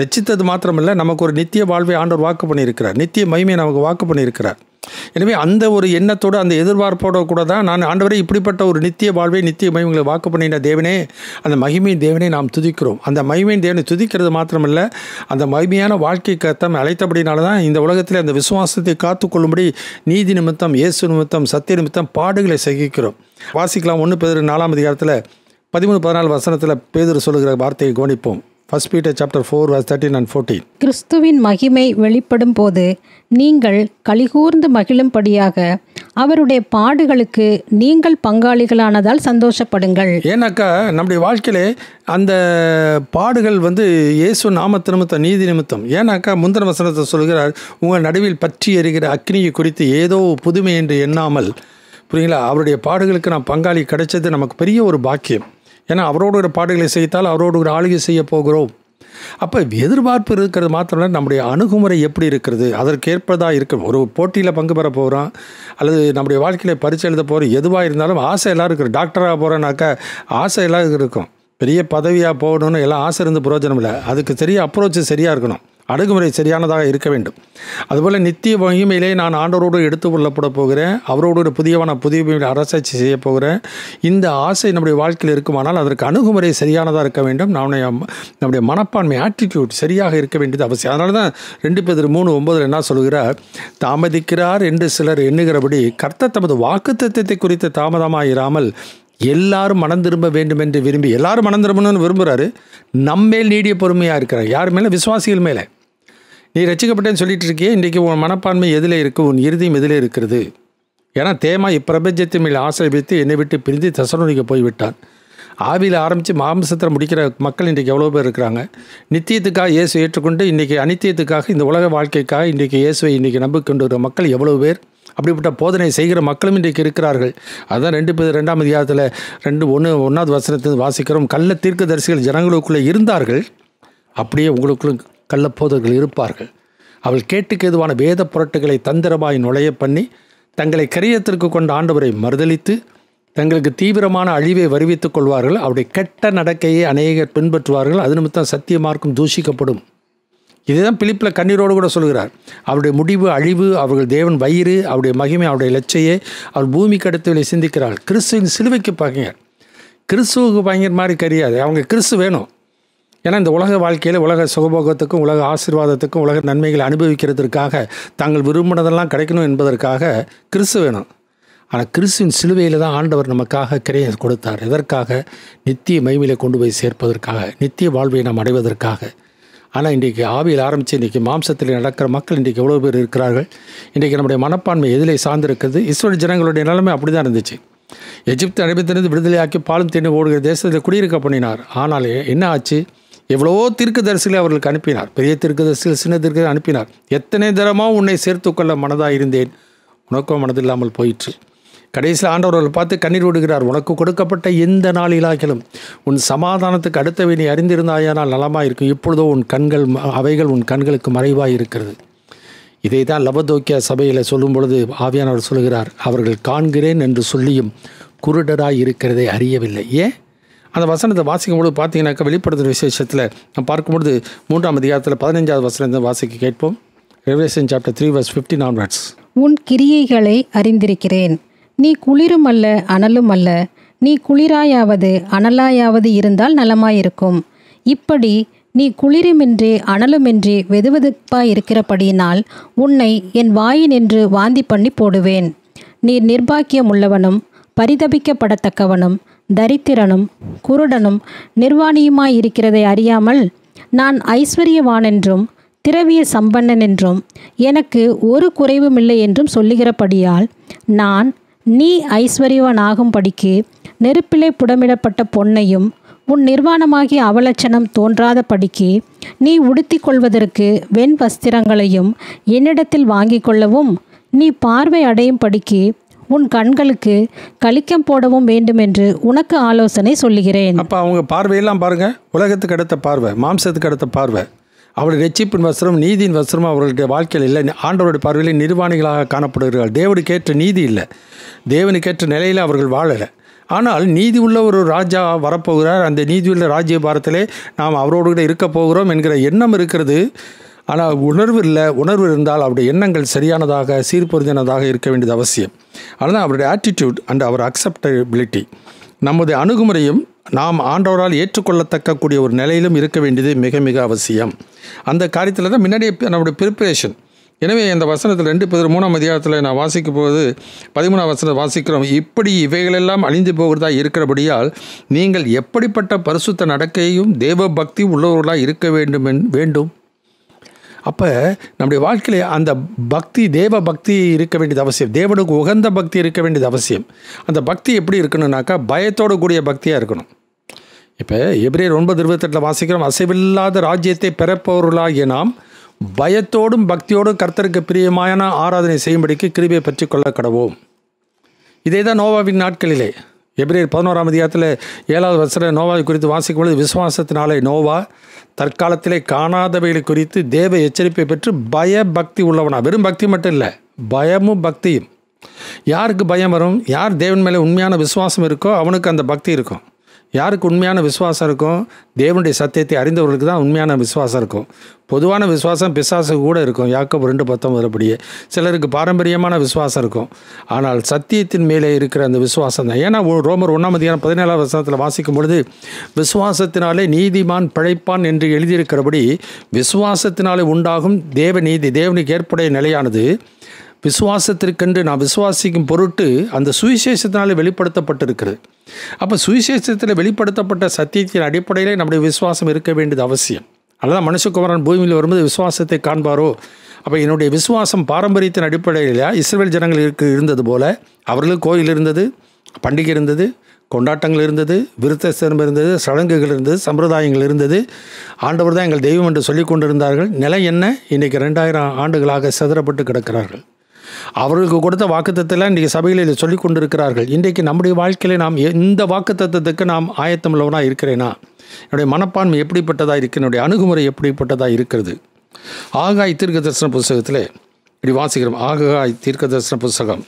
ரட்சித்தது மாத்திரமில்லை, நமக்கு ஒரு நித்திய வாழ்வை ஆண்டவர் வாக்கு பண்ணியிருக்கிறார், நித்திய மகிமையை நமக்கு வாக்கு பண்ணியிருக்கிறார். எனவே அந்த ஒரு எண்ணத்தோடு அந்த எதிர்பார்ப்போடு கூட தான் நான் ஆண்டவரே இப்படிப்பட்ட ஒரு நித்திய வாழ்வை நித்திய மகிமைகளை வாக்கு பண்ணின தேவனே, அந்த மகிமையின் தேவனை நாம் துதிக்கிறோம். அந்த மகிமையின் தேவனை துதிக்கிறது மாத்திரமல்ல, அந்த மகிமையான வாழ்க்கைக்கு தம் அழைத்தபடினால தான் இந்த உலகத்தில் அந்த விசுவாசத்தை காத்துக்கொள்ளும்படி நீதி நிமித்தம், இயேசு நிமித்தம், சத்திய நிமித்தம் பாடுகளை சகிக்கிறோம். வாசிக்கலாம். 1 பேதுரு 4 அதிகாரத்தில் 13-14 வசனத்தில் பேதுரு சொல்லுகிற வார்த்தையை கவனிப்போம். 1 Peter chapter 4 verse 13 and 14. கிறிஸ்துவின் மகிமை வெளிப்படும் போது நீங்கள் களிகூர்ந்து மகிழும்படியாக அவருடைய பாடுகளுக்கு நீங்கள் பங்காளிகளானதால் சந்தோஷப்படுங்கள். ஏன்னாக்கா நம்முடைய வாழ்க்கையிலே அந்த பாடுகள் இயேசு நாமத்து நிமித்தம், நீதி நிமித்தம். ஏன்னாக்கா முந்தின வசனத்தை சொல்கிறார், உங்கள் நடுவில் பற்றி எரிகிற அக்னியை குறித்து ஏதோ புதுமை என்று எண்ணாமல், புரியுங்களா, அவருடைய பாடுகளுக்கு நாம் பங்காளி கிடைச்சது நமக்கு பெரிய ஒரு பாக்கியம். ஏன்னா அவரோட ஒரு பாடுகளை செய்தால் அவரோடு ஒரு ஆளுகை செய்ய போகிறோம். அப்போ எதிர்பார்ப்பு இருக்கிறது மாத்திரமே, நம்முடைய அணுகுமுறை எப்படி இருக்கிறது அதற்கேற்பதாக இருக்கும். ஒரு போட்டியில் பங்கு பெற போகிறோம், அல்லது நம்முடைய வாழ்க்கையில் பரீட்சை எழுத போகிறோம், எதுவாக இருந்தாலும் ஆசை எல்லாம் இருக்குது. டாக்டராக போகிறோன்னாக்கா ஆசை எல்லாம் இருக்கும். பெரிய பதவியாக போகணுன்னு எல்லாம் ஆசை இருந்து பிரயோஜனம் இல்லை. அதுக்கு சரியாக அப்ரோச்சு சரியாக இருக்கணும், அணுகுமுறை சரியானதாக இருக்க வேண்டும். அதுபோல் நித்திய மகிமையிலே நான் ஆண்டவரோடு எடுத்து கொள்ளப்பட போகிறேன், அவரோடு புதிய அரசாட்சி செய்ய போகிறேன். இந்த ஆசை நம்முடைய வாழ்க்கையில் இருக்குமானால் அதற்கு அணுகுமுறை சரியானதாக இருக்க வேண்டும். நம்முடைய மனப்பான்மை, ஆட்டிடியூட் சரியாக இருக்க வேண்டியது அவசியம். அதனால தான் 2 பேதுரு 3:9 என்ன சொல்கிறார், தாமதிக்கிறார் என்று சிலர் எண்ணுகிறபடி கர்த்தர் தமது வாக்குத்தத்தத்தை குறித்து தாமதமாக இராமல் எல்லாரும் மனம் திரும்ப வேண்டும் என்று விரும்பி, எல்லாரும் மனம் திரும்பணும்னு விரும்புகிறாரு, நம்மேல் நீடிய பொறுமையாக இருக்கிறார். யார் மேலே? விசுவாசிகள் மேலே. நீ ரட்சிக்கப்பட்டேன்னு சொல்லிட்டு இருக்கியே, இன்றைக்கி உன் மனப்பான்மை எதில் இருக்குது, உன் இறுதியும் எதில் இருக்கிறது? ஏன்னா தேமா இப்பிரபஞ்சத்தின் மேல் ஆசை வைத்து என்னை விட்டு பிரிந்து தெசலோனிக்கே போய்விட்டான். ஆவியில் ஆரம்பித்து மாம்சத்தில் முடிக்கிற மக்கள் இன்றைக்கி எவ்வளோ பேர் இருக்கிறாங்க. நித்தியத்துக்காக இயேசு ஏற்றுக்கொண்டு இன்றைக்கி அனித்தியத்துக்காக, இந்த உலக வாழ்க்கைக்காக இன்றைக்கி இயேசுவை இன்றைக்கி நம்பிக்கொண்டு மக்கள் எவ்வளோ பேர், அப்படிப்பட்ட போதனை செய்கிற மக்களும் இன்றைக்கு இருக்கிறார்கள். அதுதான் 2 பேர் 2 அதிகாரத்தில் 1 வசனத்தில் வாசிக்கிறோம். கள்ள தீர்க்கதரிசிகள் ஜனங்களுக்குள்ளே இருந்தார்கள், அப்படியே உங்களுக்குள்ள கள்ள போதர்கள் இருப்பார்கள். அவள் கேட்டுக்கு எதுவான வேத புரட்டுகளை தந்திரமாய் நுழைய பண்ணி தங்களை கரியத்திற்கு கொண்ட ஆண்டவரை மறுதலித்து தங்களுக்கு தீவிரமான அழிவை வருவித்துக் கொள்வார்கள். அவருடைய கெட்ட நடக்கையை அநேகர் பின்பற்றுவார்கள், அது நிமித்தம் சத்திய மார்க்கம் தூஷிக்கப்படும். இதுதான் பிலிப்பில் கண்ணீரோடு கூட சொல்கிறார். அவருடைய முடிவு அழிவு, அவர்கள் தேவன் வயிறு, அவருடைய மகிமை, அவருடைய லட்சையை அவர் பூமிக்கு அடுத்தவரை சிந்திக்கிறார்கள். கிறிஸ்துவின் சிலுவைக்கு பகைஞர், கிறிஸ்துவுக்கு பகைஞர் மாதிரி கிடையாது. அவங்க கிறிஸ்து வேணும். ஏன்னா இந்த உலக வாழ்க்கையில் உலக சுகபோகத்துக்கும் உலக ஆசீர்வாதத்துக்கும் உலக நன்மைகளை அனுபவிக்கிறதுக்காக தாங்கள் விரும்பினதெல்லாம் கிடைக்கணும் என்பதற்காக கிறிஸ்து வேணும். ஆனால் கிறிஸ்துவின் சிலுவையில் தான் ஆண்டவர் நமக்காக கிரையை கொடுத்தார். எதற்காக? நித்திய மகிமையிலே கொண்டு போய் சேர்ப்பதற்காக, நித்திய வாழ்வை நாம் அடைவதற்காக. ஆனால் இன்றைக்கு ஆவியில் ஆரம்பித்து இன்றைக்கி மாம்சத்தில் நடக்கிற மக்கள் இன்றைக்கி எவ்வளோ பேர் இருக்கிறார்கள். இன்றைக்கி நம்முடைய மனப்பான்மை எதிலே சார்ந்திருக்கிறது. இஸ்ரவேல் ஜனங்களுடைய நிலைமை அப்படி தான் இருந்துச்சு. எகிப்து அடிமைத்திலிருந்து விடுதலையாக்கி பாலும் தேனி ஓடுகிற தேசத்தில் குடியிருக்க பண்ணினார். ஆனால் என்ன ஆச்சு? எவ்வளவோ தீர்க்கதரிசிகளை அவர்களுக்கு அனுப்பினார். பெரிய தீர்க்கதரிசிகள், சின்ன தீர்க்கதரிசிகள் அனுப்பினார். எத்தனை தரமாக உன்னை சேர்த்துக்கொள்ள மனதாக இருந்தேன், உனக்கோ மனதில்லாமல் போயிற்று. கடைசியில் ஆண்டவர்கள் பார்த்து கண்ணீர் விடுகிறார். உனக்கு கொடுக்கப்பட்ட எந்த நாளிலாகிலும் உன் சமாதானத்துக்கு அடுத்தவை நீ அறிந்திருந்தாயானால் நலமாக இருக்கும். இப்பொழுதோ அவைகள் உன் கண்களுக்கு மறைவாக இருக்கிறது. இதை தான் லபதோக்கியா சபையில் சொல்லும் பொழுது ஆவியானவர் சொல்கிறார், அவர்கள் காண்கிறேன் என்று சொல்லியும் குருடராய் இருக்கிறதை அறியவில்லை. ஏன்? அந்த வசனத்தை வாசிக்கும் பொழுது பார்த்தீங்கன்னாக்கா வெளிப்படுத்துகிற விசேஷத்தில் நான் பார்க்கும்பொழுது 3 அதிகாரத்தில் 15வது வசனத்தை வாசிக்க கேட்போம். Revelation chapter 3 verse 15 onwards. உன் கிரியைகளை அறிந்திருக்கிறேன். நீ குளிரும் அல்ல அனலும் அல்ல. நீ குளிராயாவது அனலாயாவது இருந்தால் நலமாயிருக்கும். இப்படி நீ குளிருமின்றி அனலுமின்றி வெதுவெதுப்பாய் இருக்கிறபடியினால் உன்னை என் வாயினின்று வாந்தி பண்ணி போடுவேன். நீ நிர்பாக்கியம் உள்ளவனும் பரிதபிக்கப்படத்தக்கவனும் தரித்திரனும் குருடனும் நிர்வாணியுமாயிருக்கிறதை அறியாமல் நான் ஐஸ்வர்யவானென்றும் திரவிய சம்பன்னன் என்றும் எனக்கு ஒரு குறைவுமில்லை என்றும் சொல்லுகிறபடியால் நான் நீ ஐஸ்வர்யவனாகும்படிக்கு நெருப்பிலே புடமிடப்பட்ட பொன்னையும் உன் நிர்வாணமாகிய அவலட்சணம் தோன்றாதபடிக்கு நீ உடுத்திக் கொள்வதற்கு வெண் வஸ்திரங்களையும் என்னிடத்தில் வாங்கிக் கொள்ளவும் நீ பார்வை அடையும்படிக்கு உன் கண்களுக்கு கலிக்கம் போடவும் வேண்டுமென்று உனக்கு ஆலோசனை சொல்லுகிறேன். அப்போ அவங்க பார்வையெல்லாம் பாருங்கள், உலகத்துக்கு அடுத்த பார்வை, மாம்சத்துக்கு அடுத்த பார்வை. அவருடைய ரட்சிப்பின் வஸ்திரம் நீதியின் வஸ்திரம் அவர்களுடைய வாழ்க்கையில் இல்லை. ஆண்டவருடைய பார்வையில் நிர்வாணிகளாக காணப்படுகிறார்கள். தேவனுக்கேற்ற நீதி இல்லை, தேவனுக்கேற்ற நிலையில் அவர்கள் வாழலை. ஆனால் நீதி உள்ள ஒரு ராஜா வரப்போகிறார். அந்த நீதியுள்ள ராஜ்ய பாரத்திலே நாம் அவரோடு கூட இருக்க போகிறோம் என்கிற எண்ணம் இருக்கிறது. ஆனால் உணர்வு இல்லை. உணர்வு இருந்தால் அவருடைய எண்ணங்கள் சரியானதாக சீர்பொருந்தினதாக இருக்க வேண்டியது அவசியம். அதனால் அவருடைய ஆட்டிடியூட் அண்ட் அவர் அக்செப்டபிலிட்டி, நமது அணுகுமுறையும் நாம் ஆண்டவரால் ஏற்றுக்கொள்ளத்தக்கக்கூடிய ஒரு நிலையிலும் இருக்க வேண்டியது மிக மிக அவசியம். அந்த காரியத்தில் தான் முன்னாடியே நம்முடைய ப்ரிப்பரேஷன். எனவே இந்த வசனத்தில் 2 Peter 3 அதிகாரத்தில் நான் வாசிக்கும் போது 13 வசனத்தை வாசிக்கிறோம். இப்படி இவைகளெல்லாம் அழிந்து போகிறதா இருக்கிறபடியால் நீங்கள் எப்படிப்பட்ட பரிசுத்த நடக்கையும் தேவ பக்தி உள்ளவர்களாக இருக்க வேண்டும். அப்போ நம்முடைய வாழ்க்கையில் அந்த பக்தி, தேவ பக்தி இருக்க வேண்டியது அவசியம். தேவனுக்கு உகந்த பக்தி இருக்க வேண்டியது அவசியம். அந்த பக்தி எப்படி இருக்கணும்னாக்கா பயத்தோடு கூடிய பக்தியாக இருக்கணும். இப்போ எபிரேயர் 9:28 வாசிக்கிறோம். அசைவில்லாத ராஜ்யத்தை பெறப்பவர்களாகிய நாம் பயத்தோடும் பக்தியோடும் கர்த்தருக்கு பிரியமான ஆராதனை செய்யும்படிக்கு கிருபையை பற்றி கொள்ள கடவோம். இதே தான் நோவாவின் நாட்களிலே எபிரேயர் 11 அதிகாரத்தில் 7வது வசனம் நோவாவை குறித்து வாசிக்கும் பொழுது விசுவாசத்தினாலே நோவா தற்காலத்திலே காணாதவைகளை குறித்து தேவ எச்சரிப்பை பெற்று பய பக்தி உள்ளவனா. வெறும் பக்தி மட்டும் இல்லை, பயமும் பக்தியும். யாருக்கு பயம் வரும்? யார் தேவன் மேலே உண்மையான விசுவாசம் இருக்கோ அவனுக்கு அந்த பக்தி இருக்கும். யாருக்கு உண்மையான விசுவாசம் இருக்கும்? தேவனுடைய சத்தியத்தை அறிந்தவர்களுக்கு தான் உண்மையான விசுவாசம் இருக்கும். பொதுவான விசுவாசம் பிசாசுக்கு கூட இருக்கும். யாக்கோபு 2:19 அப்படியே. சிலருக்கு பாரம்பரியமான விசுவாசம் இருக்கும். ஆனால் சத்தியத்தின் மேலே இருக்கிற அந்த விசுவாசம் தான். ஏன்னா ரோமர் 1 அதிகாரம் 17 வசனத்தில் வாசிக்கும் பொழுது விசுவாசத்தினாலே நீதிமான் பிழைப்பான் என்று எழுதியிருக்கிறபடி விசுவாசத்தினாலே உண்டாகும் தேவ நீதி, தேவனுக்கு ஏற்புடைய நிலையானது விசுவாசத்திற்கென்று நாம் விசுவாசிக்கும் பொருட்டு அந்த சுவிசேஷத்தினாலே வெளிப்படுத்தப்பட்டிருக்கிறது. அப்போ சுவிசேஷத்தில் வெளிப்படுத்தப்பட்ட சத்தியத்தின் அடிப்படையிலே நம்முடைய விசுவாசம் இருக்க வேண்டியது அவசியம். அதுதான் மனுஷகுமாரன் பூமியில் வரும்போது விசுவாசத்தை காண்பாரோ. அப்போ என்னுடைய விசுவாசம் பாரம்பரியத்தின் அடிப்படையில் இஸ்ரவேல் ஜனங்களுக்கு இருந்தது போல அவர்களுக்கு கோயில் இருந்தது, பண்டிகை இருந்தது, கொண்டாட்டங்கள் இருந்தது, விருத்தஸ்தலம் இருந்தது, சடங்குகள் இருந்தது, சம்பிரதாயங்கள் இருந்தது. ஆண்டவர் தான் எங்கள் தெய்வம் என்று சொல்லி கொண்டிருந்தார்கள். நிலை என்ன? இன்றைக்கி 2000 ஆண்டுகளாக சிதறப்பட்டு கிடக்கிறார்கள். அவர்களுக்கு கொடுத்த வாக்குத்தத்தெல்லாம் இன்றைக்கி சபைகளில் சொல்லி கொண்டிருக்கிறார்கள். இன்றைக்கு நம்முடைய வாழ்க்கையில் நாம் இந்த வாக்குத்தத்தத்துக்கு நாம் ஆயத்தமுள்ளவனாக இருக்கிறேனா? என்னுடைய மனப்பான்மை எப்படிப்பட்டதாக இருக்குது? என்னுடைய அணுகுமுறை எப்படிப்பட்டதாக இருக்கிறது? ஆகாய் தீர்க்க தரிசன புஸ்தகத்தில் இப்படி வாசிக்கிறோம். ஆகாய் தீர்க்க தரிசன புஸ்தகம்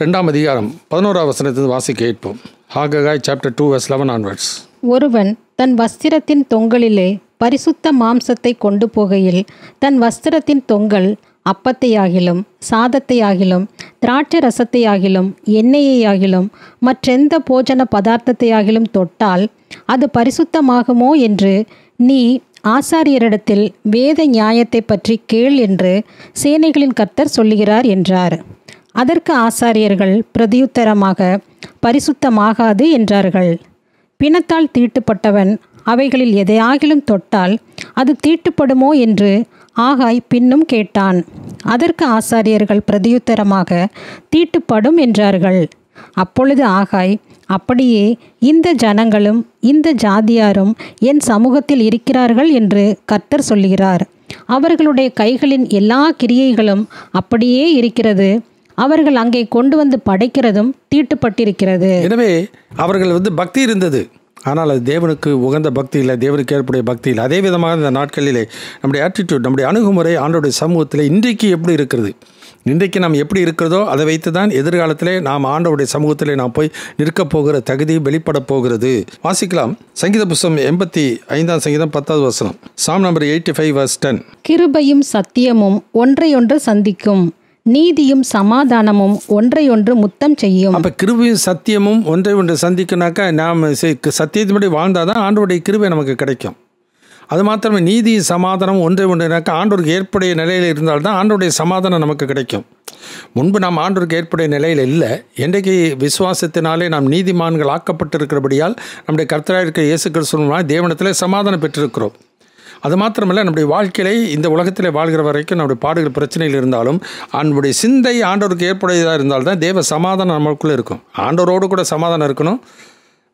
2 அதிகாரம் 11 வசனத்தில் வாசிக்க கேட்போம். ஆகாய் சாப்டர் 2 verse 11 onwards. ஒருவன் தன் வஸ்திரத்தின் தொங்கலிலே பரிசுத்த மாம்சத்தை கொண்டு போகையில் தன் வஸ்திரத்தின் தொங்கல் அப்பத்தையாகிலும் சாதத்தையாகிலும் திராட்சை ரசத்தையாகிலும் எண்ணெயையாகிலும் மற்றெந்த போஜன பதார்த்தத்தையாகிலும் தொட்டால் அது பரிசுத்தமாகுமோ என்று நீ ஆசாரியரிடத்தில் வேத நியாயத்தை பற்றி கேள் என்று சேனைகளின் கர்த்தர் சொல்லுகிறார் என்றார். அதற்கு ஆசாரியர்கள் பிரதியுத்தரமாக பரிசுத்தமாகாது என்றார்கள். பிணத்தால் தீட்டுப்பட்டவன் அவைகளில் எதையாகிலும் தொட்டால் அது தீட்டுப்படுமோ என்று ஆகாய் பின்னும் கேட்டான். அதற்கு ஆசாரியர்கள் பிரதியுத்தரமாக தீட்டுப்படும் என்றார்கள். அப்பொழுது ஆகாய், அப்படியே இந்த ஜனங்களும் இந்த ஜாதியாரும் என் சமூகத்தில் இருக்கிறார்கள் என்று கர்த்தர் சொல்லுகிறார். அவர்களுடைய கைகளின் எல்லா கிரியைகளும் அப்படியே இருக்கிறது. அவர்கள் அங்கே கொண்டு வந்து படைக்கிறதும் தீட்டுப்பட்டிருக்கிறது. எனவே அவர்கள் பக்தி இருந்தது, ஆனால் அது தேவனுக்கு உகந்த பக்தி இல்லை, தேவனுக்கு ஏற்புடைய பக்தி இல்லை. அதே விதமாக இந்த நாட்களிலே நம்முடைய ஆட்டிடியூட், நம்முடைய அணுகுமுறை ஆண்டவருடைய சமூகத்தில் இன்றைக்கு எப்படி இருக்கிறது? இன்றைக்கு நாம் எப்படி இருக்கிறதோ அதை வைத்து தான் எதிர்காலத்திலே நாம் ஆண்டவருடைய சமூகத்திலே நாம் போய் நிற்கப் போகிற தகுதி வெளிப்பட போகிறது. வாசிக்கலாம். சங்கீத புஸ்தகம் 85 சங்கீதம் 10வது வசனம். சாம் நம்பர் 85 verse 10. கிருபையும் சத்தியமும் ஒன்றையொன்று சந்திக்கும், நீதியும் சமாதானமும் ஒன்றையொன்று முத்தம் செய்யும். அப்போ கிருபையும் சத்தியமும் ஒன்றை ஒன்று சந்திக்கனாக்கா நாம் சத்தியத்தின்படி வாழ்ந்தால் தான் ஆண்டவருடைய கிருபை நமக்கு கிடைக்கும். அது மாத்திரமே நீதி சமாதானம் ஒன்றை ஒன்றினாக்க ஆண்டவருக்கு ஏற்புடைய நிலையில் இருந்தால்தான் ஆண்டவருடைய சமாதானம் நமக்கு கிடைக்கும். முன்பு நாம் ஆண்டவருக்கு ஏற்புடைய நிலையில் இல்லை. என்றைக்கு விசுவாசத்தினாலே நாம் நீதிமான்கள் ஆக்கப்பட்டிருக்கிறபடியால் நம்முடைய கர்த்தராக இருக்கிற இயேசு கிறிஸ்துவினால் தேவனிடத்திலே சமாதானம் பெற்றிருக்கிறோம். அது மாத்திரமல்ல, நம்முடைய வாழ்க்கையிலே இந்த உலகத்திலே வாழ்கிற வரைக்கும் நம்முடைய பாடுகள் பிரச்சனைகள் இருந்தாலும் நம்முடைய சிந்தை ஆண்டவருக்கு ஏற்புடையதாக இருந்தால்தான் தேவ சமாதானம் நமக்குள்ளே இருக்கும். ஆண்டவரோடு கூட சமாதானம் இருக்கணும்,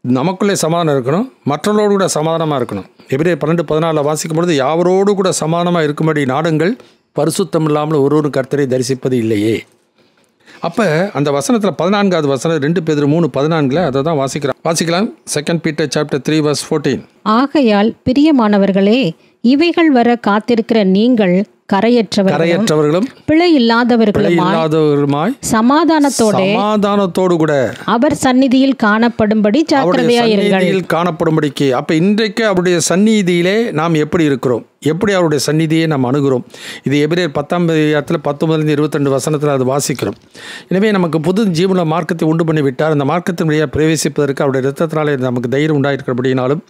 நமக்குள்ளே சமாதானம் இருக்கணும், மற்றவரோடு கூட சமாதானமாக இருக்கணும். எபிரேயர் 12:14 வாசிக்கும் பொழுது யாவரோடு கூட சமாதானமாக இருக்கும்படி நாடுங்கள், பரிசுத்தம் இல்லாமல் ஒருவரும் கர்த்தரை தரிசிப்பது இல்லையே. அப்போ அந்த வசனத்தில் 14வது வசனம் 2 பேதுரு 3:14 அதை தான் வாசிக்கலாம். 2 Peter chapter 3 verse 14. ஆகையால் பிரியமானவர்களே, இவைகள் வர காத்திருக்கிற நீங்கள் கரையற்றவர்களும் பிழை இல்லாதவர்களுமாய் சமாதானத்தோடு கூட அவர் சந்நிதியில் காணப்படும்படி ஜாக்கிரதையாயிருங்கள். காணப்படும்படிக்கு அப்ப இன்றைக்கு அவருடைய சந்நிதியிலே நாம் எப்படி இருக்கிறோம், எப்படி அவருடைய சந்நிதியை நாம் அணுகிறோம். இது எபிரேயர் 10:19-22 வசனத்தில் அது வாசிக்கிறோம். எனவே நமக்கு புது ஜீவன மார்க்கத்தை உண்டு பண்ணி விட்டார். அந்த மார்க்கத்தின் வழியாக பிரவேசிப்பதற்கு அவருடைய இரத்தத்தினாலே நமக்கு தைரியம் உண்டாயிருக்கிறபடினாலும்,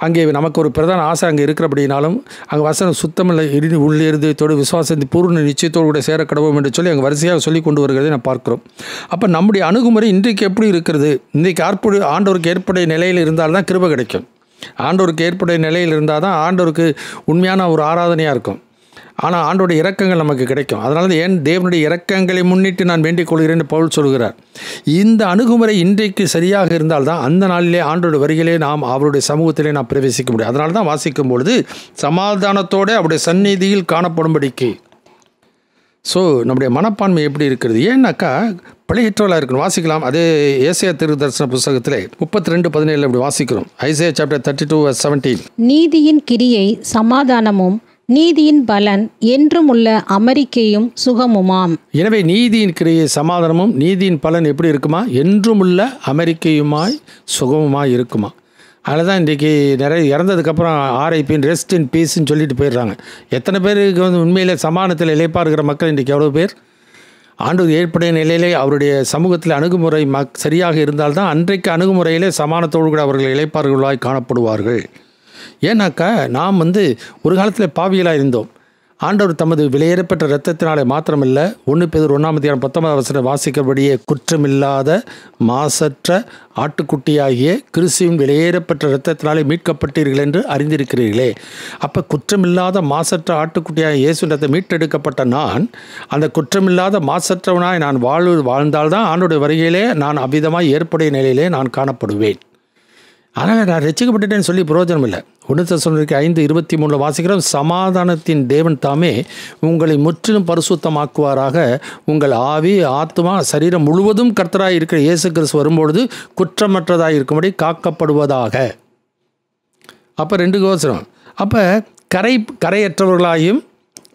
அங்கே நமக்கு ஒரு பிரதான ஆசை அங்கே இருக்கிறபடினாலும், அங்கே வசனம் சுத்தமில்லை உள்ளே இருதயத்தோடு விசுவாசத்தை பூர்ண நிச்சயத்தோடு கூட சேர கடவோம் என்று சொல்லி அங்கே வரிசையாக சொல்லி கொண்டு வருகிறதை நான் பார்க்கிறோம். அப்போ நம்முடைய அணுகுமுறை இன்றைக்கு எப்படி இருக்கிறது? இன்றைக்கு ஆண்டவருக்கு ஏற்புடைய நிலையில் இருந்தால்தான் கிருபை கிடைக்கும். ஆண்டவருக்கு ஏற்புடைய நிலையில் இருந்தால் தான் ஆண்டவருக்கு உண்மையான ஒரு ஆராதனையாக இருக்கும். ஆனால் ஆண்டோடைய இரக்கங்கள் நமக்கு கிடைக்கும். அதனால தான் ஏன் தேவனுடைய இரக்கங்களை முன்னிட்டு நான் வேண்டிக் கொள்கிறேன்னு பவுல் சொல்கிறார். இந்த அணுகுமுறை இன்றைக்கு சரியாக இருந்தால்தான் அந்த நாளிலே ஆண்டோட வரிகளே நாம் அவருடைய சமூகத்திலே நாம் பிரவேசிக்க முடியும். அதனால தான் வாசிக்கும் பொழுது சமாதானத்தோடு அவருடைய சந்நிதியில் காணப்படும்படிக்கு. ஸோ நம்முடைய மனப்பான்மை எப்படி இருக்கிறது? ஏன்னாக்கா பிழையற்றவளாக இருக்கணும். வாசிக்கலாம். அதே ஏசாயா தீர்க்கதரிசன புத்தகத்திலே 32:17 அப்படி வாசிக்கிறோம். Isaiah chapter 32:17. நீதியின் கிரியை சமாதானமும் நீதியின் பலன் என்றும் உள்ள அமெரிக்கையும் சுகமுமாம். எனவே நீதியின் கிரியை சமாதானமும் நீதியின் பலன் எப்படி இருக்குமா? என்றும் உள்ள அமெரிக்கையுமாய் சுகமுமாய் இருக்குமா? அதில் தான் இன்றைக்கி நிறைய இறந்ததுக்கப்புறம் RIP ரெஸ்ட் இன் பீஸ்ன்னு சொல்லிட்டு போயிடுறாங்க. எத்தனை பேருக்கு உண்மையிலே சமாதானத்தில் இளைப்பாறுகிற மக்கள் இன்றைக்கி எவ்வளோ பேர்? ஆண்டவர் ஏற்புடைய நிலையிலே அவருடைய சமூகத்தில் அணுகுமுறை சரியாக இருந்தால்தான் அன்றைக்கு அணுகுமுறையிலே சமாதானத்தோடு கூட அவர்கள் இளைப்பாறுகளாய் காணப்படுவார்கள். ஏன்னாக்கா நாம் ஒரு காலத்தில் பாவியலாக இருந்தோம். ஆண்டவர் தமது விலையேறப்பட்ட இரத்தத்தினாலே மாத்திரமில்லை, 1 பேதுரு 1:19 வாசிக்கிறபடியே குற்றமில்லாத மாசற்ற ஆட்டுக்குட்டியாகிய கிறிஸ்துவின் விலையேறப்பட்ட இரத்தத்தினாலே மீட்கப்பட்டீர்கள் என்று அறிந்திருக்கிறீர்களே. அப்போ குற்றமில்லாத மாசற்ற ஆட்டுக்குட்டியாக இயேசுன்றத்தை மீட்டெடுக்கப்பட்ட நான் அந்த குற்றமில்லாத மாசற்றவனாய் நான் வாழ்ந்தால்தான் ஆண்டோடைய வருகையிலே நான் அவ்விதமாய் ஏற்புடைய நிலையிலே நான் காணப்படுவேன். ஆனால் நான் ரட்சிக்கப்பட்டுட்டேன்னு சொல்லி பிரயோஜனம் இல்லை. 1 தெசலோனிக்கேயர் 5:23 வாசிக்கிறோம். சமாதானத்தின் தேவன் தாமே உங்களை முற்றிலும் பரிசுத்தமாக்குவாராக. உங்கள் ஆவி ஆத்மா சரீரம் முழுவதும் கர்த்தராய் இருக்கிற இயேசு கிறிஸ்து வரும்பொழுது குற்றமற்றதாக இருக்கும்படி காக்கப்படுவதாக. அப்போ 2 கோசரம். அப்போ கரையற்றவர்களாயும்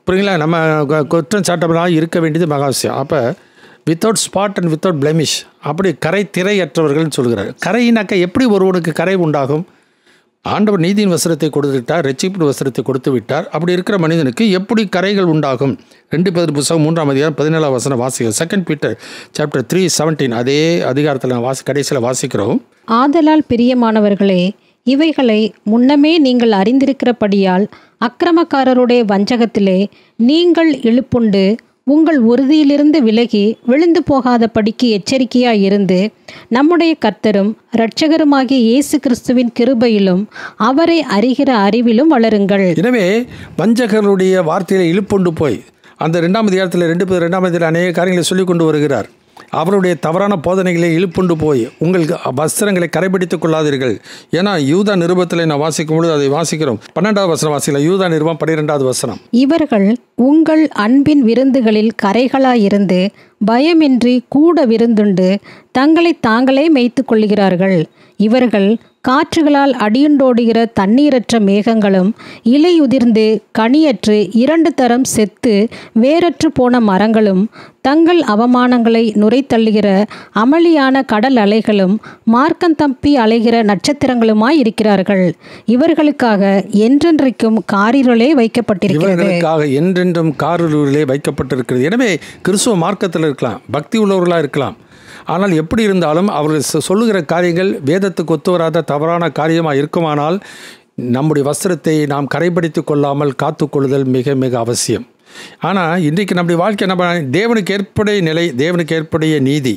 புரியுங்களா, நம்ம குற்றம் சாட்டவர்களாக இருக்க வேண்டியது மகாவசியம். அப்போ without spot and without blemish, அப்படி திரையற்றவர்கள்னு சொல்கிறார். கரையினாக்கா எப்படி ஒருவனுக்கு கரை உண்டாகும்? ஆண்டவர் நீதியின் வஸ்திரத்தை கொடுத்து விட்டார், ரட்சிப்பின் வஸ்திரத்தை கொடுத்து விட்டார். அப்படி இருக்கிற மனிதனுக்கு எப்படி கரைகள் உண்டாகும்? 2 பேதுரு புத்தகம் 3:17 வாசிக்கிறோம். 2 Peter chapter 3:17 அதே அதிகாரத்தில் கடைசியில் வாசிக்கிறோம். ஆதலால் பிரியமானவர்களே, இவைகளை முன்னமே நீங்கள் அறிந்திருக்கிறபடியால் அக்கிரமக்காரருடைய வஞ்சகத்திலே நீங்கள் இழுப்புண்டு உங்கள் உறுதியிலிருந்து விலகி விழுந்து போகாத படிக்கு எச்சரிக்கையாயிருந்து நம்முடைய கர்த்தரும் இரட்சகருமாகிய இயேசு கிறிஸ்துவின் கிருபையிலும் அவரை அறிகிற அறிவிலும் வளருங்கள். எனவே வஞ்சகருடைய வார்த்தையில இழுப்புண்டு போய் அந்த 2ஆம் அதிகாரத்தில் 2 அநேக காரியங்களை சொல்லி கொண்டு வருகிறார். அவருடைய தவறான போதனைகளை இழுப்புண்டு போய் உங்கள் வஸ்திரங்களை கரைபிடித்துக் கொள்ளாதீர்கள். ஏன்னா யூதா நிருபத்தில் நான் வாசிக்கும் பொழுது அதை வாசிக்கிறோம். 12வது வசனம் வாசிக்கலாம். யூதா நிருபம் 12வது வசனம். இவர்கள் உங்கள் அன்பின் விருந்துகளில் கரைகளாயிருந்து பயமின்றி கூட விருந்துண்டு தங்களை தாங்களே மேய்த்து கொள்கிறார்கள். இவர்கள் காற்றுகளால் அடியுண்டோடுகிற தண்ணீரற்ற மேகங்களும் இலையுதிர்ந்து கனியற்று 2 தரம் செத்து வேரற்று போன மரங்களும் தங்கள் அவமானங்களை நுரைத்தள்ளுகிற அமளியான கடல் அலைகளும் மார்க்கந்தப்பி அலைகிற நட்சத்திரங்களுமாய் இருக்கிறார்கள். இவர்களுக்காக என்றென்றைக்கும் காரிருளே வைக்கப்பட்டிருக்கிறது. என்றென்றும் காரிருளே வைக்கப்பட்டிருக்கிறது. எனவே கிறிஸ்துவ மார்க்கத்தில் இருக்கலாம், பக்தி உள்ளவர்களாக இருக்கலாம். ஆனால் எப்படி இருந்தாலும் அவர்கள் சொல்லுகிற காரியங்கள் வேதத்துக்கு ஒத்து வராத தவறான காரியமாக இருக்குமானால் நம்முடைய வஸ்திரத்தை நாம் கரைப்படுத்தி கொள்ளாமல் காத்துக்கொள்ளுதல் மிக மிக அவசியம். ஆனால் இன்றைக்கு நம்முடைய வாழ்க்கை நம்ம தேவனுக்கு ஏற்புடைய நிலை, தேவனுக்கு ஏற்புடைய நீதி,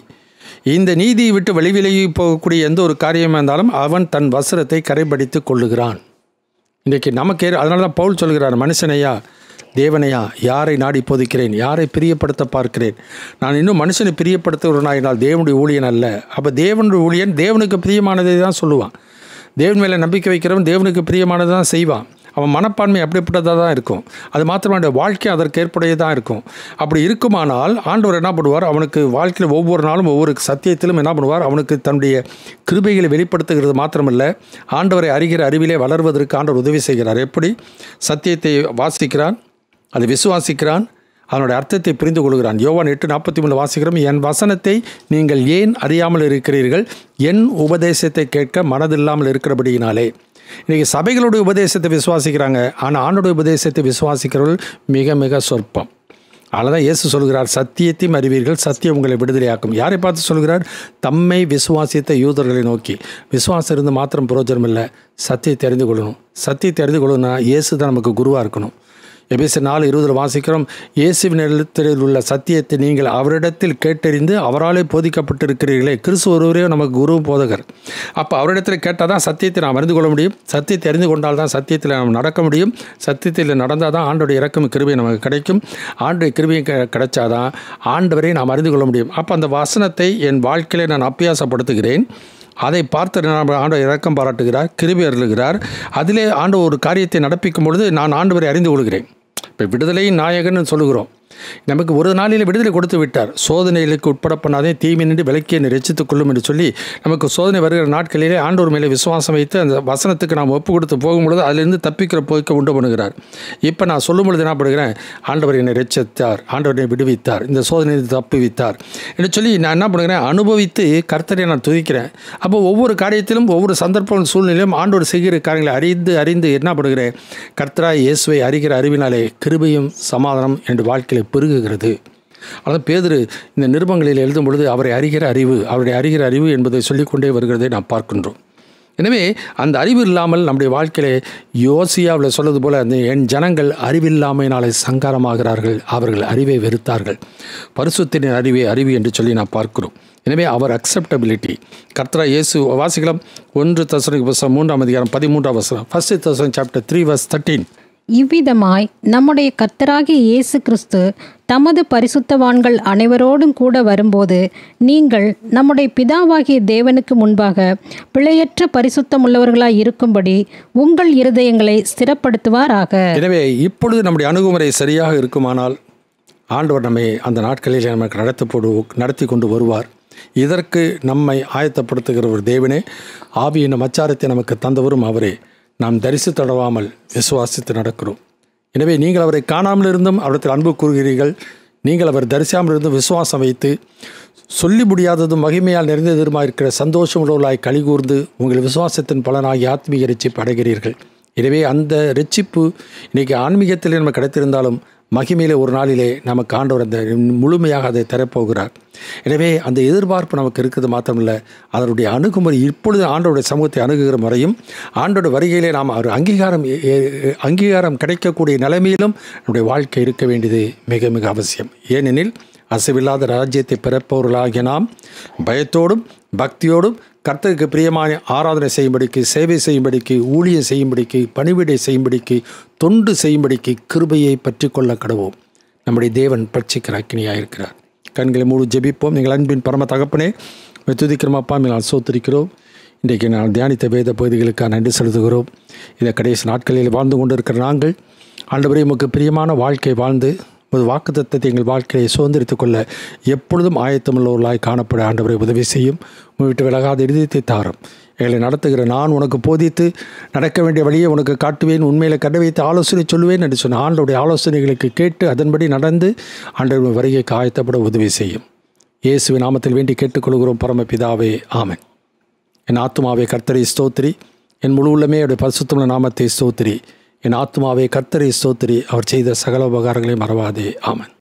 இந்த நீதியை விட்டு வெளிவிலகி போகக்கூடிய எந்த ஒரு காரியமாக இருந்தாலும் அவன் தன் வஸ்திரத்தை கரைப்படுத்தி கொள்ளுகிறான். இன்றைக்கி நமக்கு அதனால தான் பவுல் சொல்கிறார், மனுஷனையா தேவனையா யாரை நாடி போதிக்கிறேன், யாரை பிரியப்படுத்த பார்க்கிறேன், நான் இன்னும் மனுஷனை பிரியப்படுத்துகிறவனாயினால் தேவனுடைய ஊழியன் அல்ல. அப்போ தேவனுடைய ஊழியன் தேவனுக்கு பிரியமானதை தான் சொல்லுவான். தேவன் மேலே நம்பிக்கை வைக்கிறவன் தேவனுக்கு பிரியமானதை தான் செய்வான். அவன் மனப்பான்மை அப்படிப்பட்டதாக தான் இருக்கும். அது மாத்திரமே வாழ்க்கை அதற்கு ஏற்புடையதாக இருக்கும். அப்படி இருக்குமானால் ஆண்டவர் என்ன பண்ணுவார், அவனுக்கு வாழ்க்கையில் ஒவ்வொரு நாளும் ஒவ்வொரு சத்தியத்திலும் என்ன பண்ணுவார், அவனுக்கு தன்னுடைய கிருபைகளை வெளிப்படுத்துகிறது மாத்திரமல்ல, ஆண்டவரை அறிகிற அறிவிலே வளர்வதற்கு ஆண்டவர் உதவி செய்கிறார். எப்படி? சத்தியத்தை வாசிக்கிறான், அதை விசுவாசிக்கிறான், அதனுடைய அர்த்தத்தை புரிந்து கொள்கிறான். யோவான் 8:43 வாசிக்கிறோம், என் வசனத்தை நீங்கள் ஏன் அறியாமல் இருக்கிறீர்கள், என் உபதேசத்தை கேட்க மனதில்லாமல் இருக்கிறபடியினாலே. இன்றைக்கி சபைகளுடைய உபதேசத்தை விசுவாசிக்கிறாங்க, ஆனால் ஆண்டோடைய உபதேசத்தை விசுவாசிக்கிறவர்கள் மிக மிக சொற்பம். அதனால் தான் இயேசு சொல்கிறார், சத்தியத்தையும் அறிவீர்கள், சத்தியம் உங்களை விடுதலையாக்கும். யாரை பார்த்து சொல்கிறார்? தம்மை விசுவாசித்த யூதர்களை நோக்கி. விசுவாசம் இருந்து மாத்திரம் பிரயோஜனம் இல்லை, சத்தியத்தை அறிந்து கொள்ளணும். சத்தியத்தை அறிந்து கொள்ளணும்னா இயேசு தான் நமக்கு குருவாக இருக்கணும். எபேசியர் 4:20 வாசிக்கிறோம், இயேசுவின் இடத்தில் உள்ள சத்தியத்தை நீங்கள் அவரிடத்தில் கேட்டறிந்து அவராலே போதிக்கப்பட்டிருக்கிறீர்களே. கிறிஸ்து ஒருவரே நமக்கு குரு போதகர். அப்போ அவரிடத்தில் கேட்டால் தான் சத்தியத்தை நாம் அறிந்து கொள்ள முடியும். சத்தியத்தை அறிந்து கொண்டால் தான் சத்தியத்தில் நாம் நடக்க முடியும். சத்தியத்தில் நடந்தால் தான் ஆண்டோடைய இறக்கும் கிருபை நமக்கு கிடைக்கும். ஆண்டுடைய கிருபை கிடைச்சாதான் ஆண்டவரை நாம் அறிந்து கொள்ள முடியும். அப்போ அந்த வசனத்தை என் வாழ்க்கையிலே நான் அபியாசப்படுத்துகிறேன். அதை பார்த்து ஆண்டவர் இரக்கம் பாராட்டுகிறார், கிருபை அருளுகிறார். அதிலே ஆண்டவர் ஒரு காரியத்தை நடப்பிக்கும் பொழுது நான் ஆண்டவரை அறிந்து கொள்கிறேன். இப்போ விடுதலை நாயகன்னு சொல்லுகிறோம். நமக்கு ஒரு நாளில் விடுதலை கொடுத்து விட்டார். சோதனைகளுக்கு உட்பட பண்ணாதே தீமை நின்று விலக்கி என்னை ரட்சித்துக் கொள்ளும் என்று சொல்லி நமக்கு சோதனை வருகிற நாட்களிலே ஆண்டவர் மேலே விசுவாசம் வைத்து அந்த வசனத்துக்கு நாம் ஒப்பு கொடுத்து போகும்பொழுது அதிலிருந்து தப்பிக்கிற போய்க்க உண்டு பண்ணுகிறார். இப்போ நான் சொல்லும் பொழுது என்ன பண்ணுகிறேன், ஆண்டவர் என்னை ரட்சித்தார், ஆண்டவர் என்னை விடுவித்தார், இந்த சோதனையை தப்புவித்தார் என்று சொல்லி நான் என்ன பண்ணுகிறேன், அனுபவித்து கர்த்தரை நான் துதிக்கிறேன். அப்போ ஒவ்வொரு காரியத்திலும் ஒவ்வொரு சந்தர்ப்பம் சூழ்நிலையும் ஆண்டவர் செய்கிற காரியங்களை அறிந்து என்ன பண்ணுகிறேன், கர்த்தராய் இயேசுவை அறிகிற அறிவினாலே கிருபையும் சமாதானம் என்று வாழ்க்கையில் பெருகுகிறது. அதாவது பேதுரு இந்த நிருபங்களில் எழுதும் பொழுது அவருடைய அறிகிற அறிவு என்பதை சொல்லிக்கொண்டே வருகிறதை நாம் பார்க்கின்றோம். எனவே அந்த அறிவு இல்லாமல் நம்முடைய வாழ்க்கையிலே யோசியாவில் சொல்வது போல அந்த என் ஜனங்கள் அறிவில்லாமையினாலே சங்காரமாகிறார்கள், அவர்கள் அறிவை வெறுத்தார்கள். பரிசுத்தின் அறிவு என்று சொல்லி நாம் பார்க்கிறோம். எனவே அவர் அக்செப்டபிலிட்டி கர்த்தரா இயேசு வாசிக்கலாம். 1 தெசலோனிக்கேயர் 3:13 1 Thessalonians chapter 3:13. இவ்விதமாய் நம்முடைய கர்த்தராகிய இயேசு கிறிஸ்து தமது பரிசுத்தவான்கள் அனைவரோடும் கூட வரும்போது நீங்கள் நம்முடைய பிதாவாகிய தேவனுக்கு முன்பாக பிழையற்ற பரிசுத்தமுள்ளவர்களாய் இருக்கும்படி உங்கள் இருதயங்களை ஸ்திரப்படுத்துவாராக. எனவே இப்பொழுது நம்முடைய அணுகுமுறை சரியாக இருக்குமானால் ஆண்டவர் நம்மை அந்த நாட்களில் நமக்கு நடத்தி கொண்டு வருவார். இதற்கு நம்மை ஆயத்தப்படுத்துகிற ஒரு தேவனே, ஆவியின் அச்சாரத்தை நமக்கு தந்தவரும் அவரே. நாம் தரிசித்தடவாமல் விசுவாசித்து நடக்கிறோம். எனவே நீங்கள் அவரை காணாமல் இருந்தும் அவரிடத்தில் அன்பு கூறுகிறீர்கள். நீங்கள் அவர் தரிசியாமல் இருந்தும் விசுவாசம் வைத்து சொல்லி முடியாததும் மகிமையால் நிறைந்ததுமாக இருக்கிற சந்தோஷம் உள்ளவர்களாய் கலிகூர்ந்து உங்கள் விசுவாசத்தின் பலனாகி ஆத்மீக ரட்சிப்பு அடைகிறீர்கள். எனவே அந்த ரட்சிப்பு இன்றைக்கி ஆன்மீகத்திலே நமக்கு கிடைத்திருந்தாலும் மகிமையிலே ஒரு நாளிலே நமக்கு ஆண்டவர் அந்த முழுமையாக அதை தரப்போகிறார். எனவே அந்த எதிர்பார்ப்பு நமக்கு இருக்கிறது மாத்திரமில்லை, அதனுடைய அணுகுமுறை இப்பொழுது ஆண்டவருடைய சமூகத்தை அணுகுகிற முறையும் ஆண்டோட வருகையிலே நாம் ஒரு அங்கீகாரம் கிடைக்கக்கூடிய நிலைமையிலும் நம்முடைய வாழ்க்கை இருக்க வேண்டியது மிக மிக அவசியம். ஏனெனில் அசைவில்லாத ராஜ்யத்தை பிறப்பவர்களாகிய நாம் பயத்தோடும் பக்தியோடும் கர்த்தருக்கு பிரியமான ஆராதனை செய்யும்படிக்கு, சேவை செய்யும்படிக்கு, ஊழியம் செய்யும்படிக்கு, பணிவிடை செய்யும்படிக்கு, தொண்டு செய்யும்படிக்கு கிருபையை பற்றி கொள்ள கடவோம். நம்முடைய தேவன் பட்சிக்கிற அக்கினியாக இருக்கிறார். கண்களை மூடி ஜெபிப்போம். நீங்கள் அன்பின் பரம தகப்பனே, துதிக்கிறோமப்பா, நான் சோத்திருக்கிறோம். இன்றைக்கு நான் தியானித்த வேத பகுதிகளுக்காக நன்றி செலுத்துகிறோம். இந்த கடைசி நாட்களில் வாழ்ந்து கொண்டு இருக்கிற நாங்கள் ஆண்டவரே உமக்கு பிரியமான வாழ்க்கை வாழ்ந்து ஒரு வாக்குத்தத்தத்தை எங்கள் வாழ்க்கையை சுதந்திரித்துக் கொள்ள எப்பொழுதும் ஆயத்தமுள்ளவர்களாய் காணப்பட ஆண்டவரை உதவி செய்யும். விட்டு விலகாத இருதயத்தை தாரும். எங்களை நடத்துகிற நான் உனக்கு போதித்து நடக்க வேண்டிய வழியை உனக்கு காட்டுவேன், உண்மையில கட வைத்து ஆலோசனை சொல்லுவேன் என்று சொன்ன ஆண்டவருடைய ஆலோசனைகளுக்கு கேட்டு அதன்படி நடந்து ஆண்டவர் வருகைக்கு ஆயத்தப்பட உதவி செய்யும். இயேசுவின் நாமத்தில் வேண்டி கேட்டுக்கொள்கிறோம் பரமபிதாவே, ஆமென். என் ஆத்துமாவே கர்த்தரை ஸ்தோத்திரி, என் முழு உள்ளமே அவருடைய பரிசுத்தமுள்ள நாமத்தை ஸ்தோத்திரி. என் ஆத்துமாவே கர்த்தரை ஸ்தோத்திரி, அவர் செய்த சகல உபகாரங்களை மறவாதே, ஆமென்.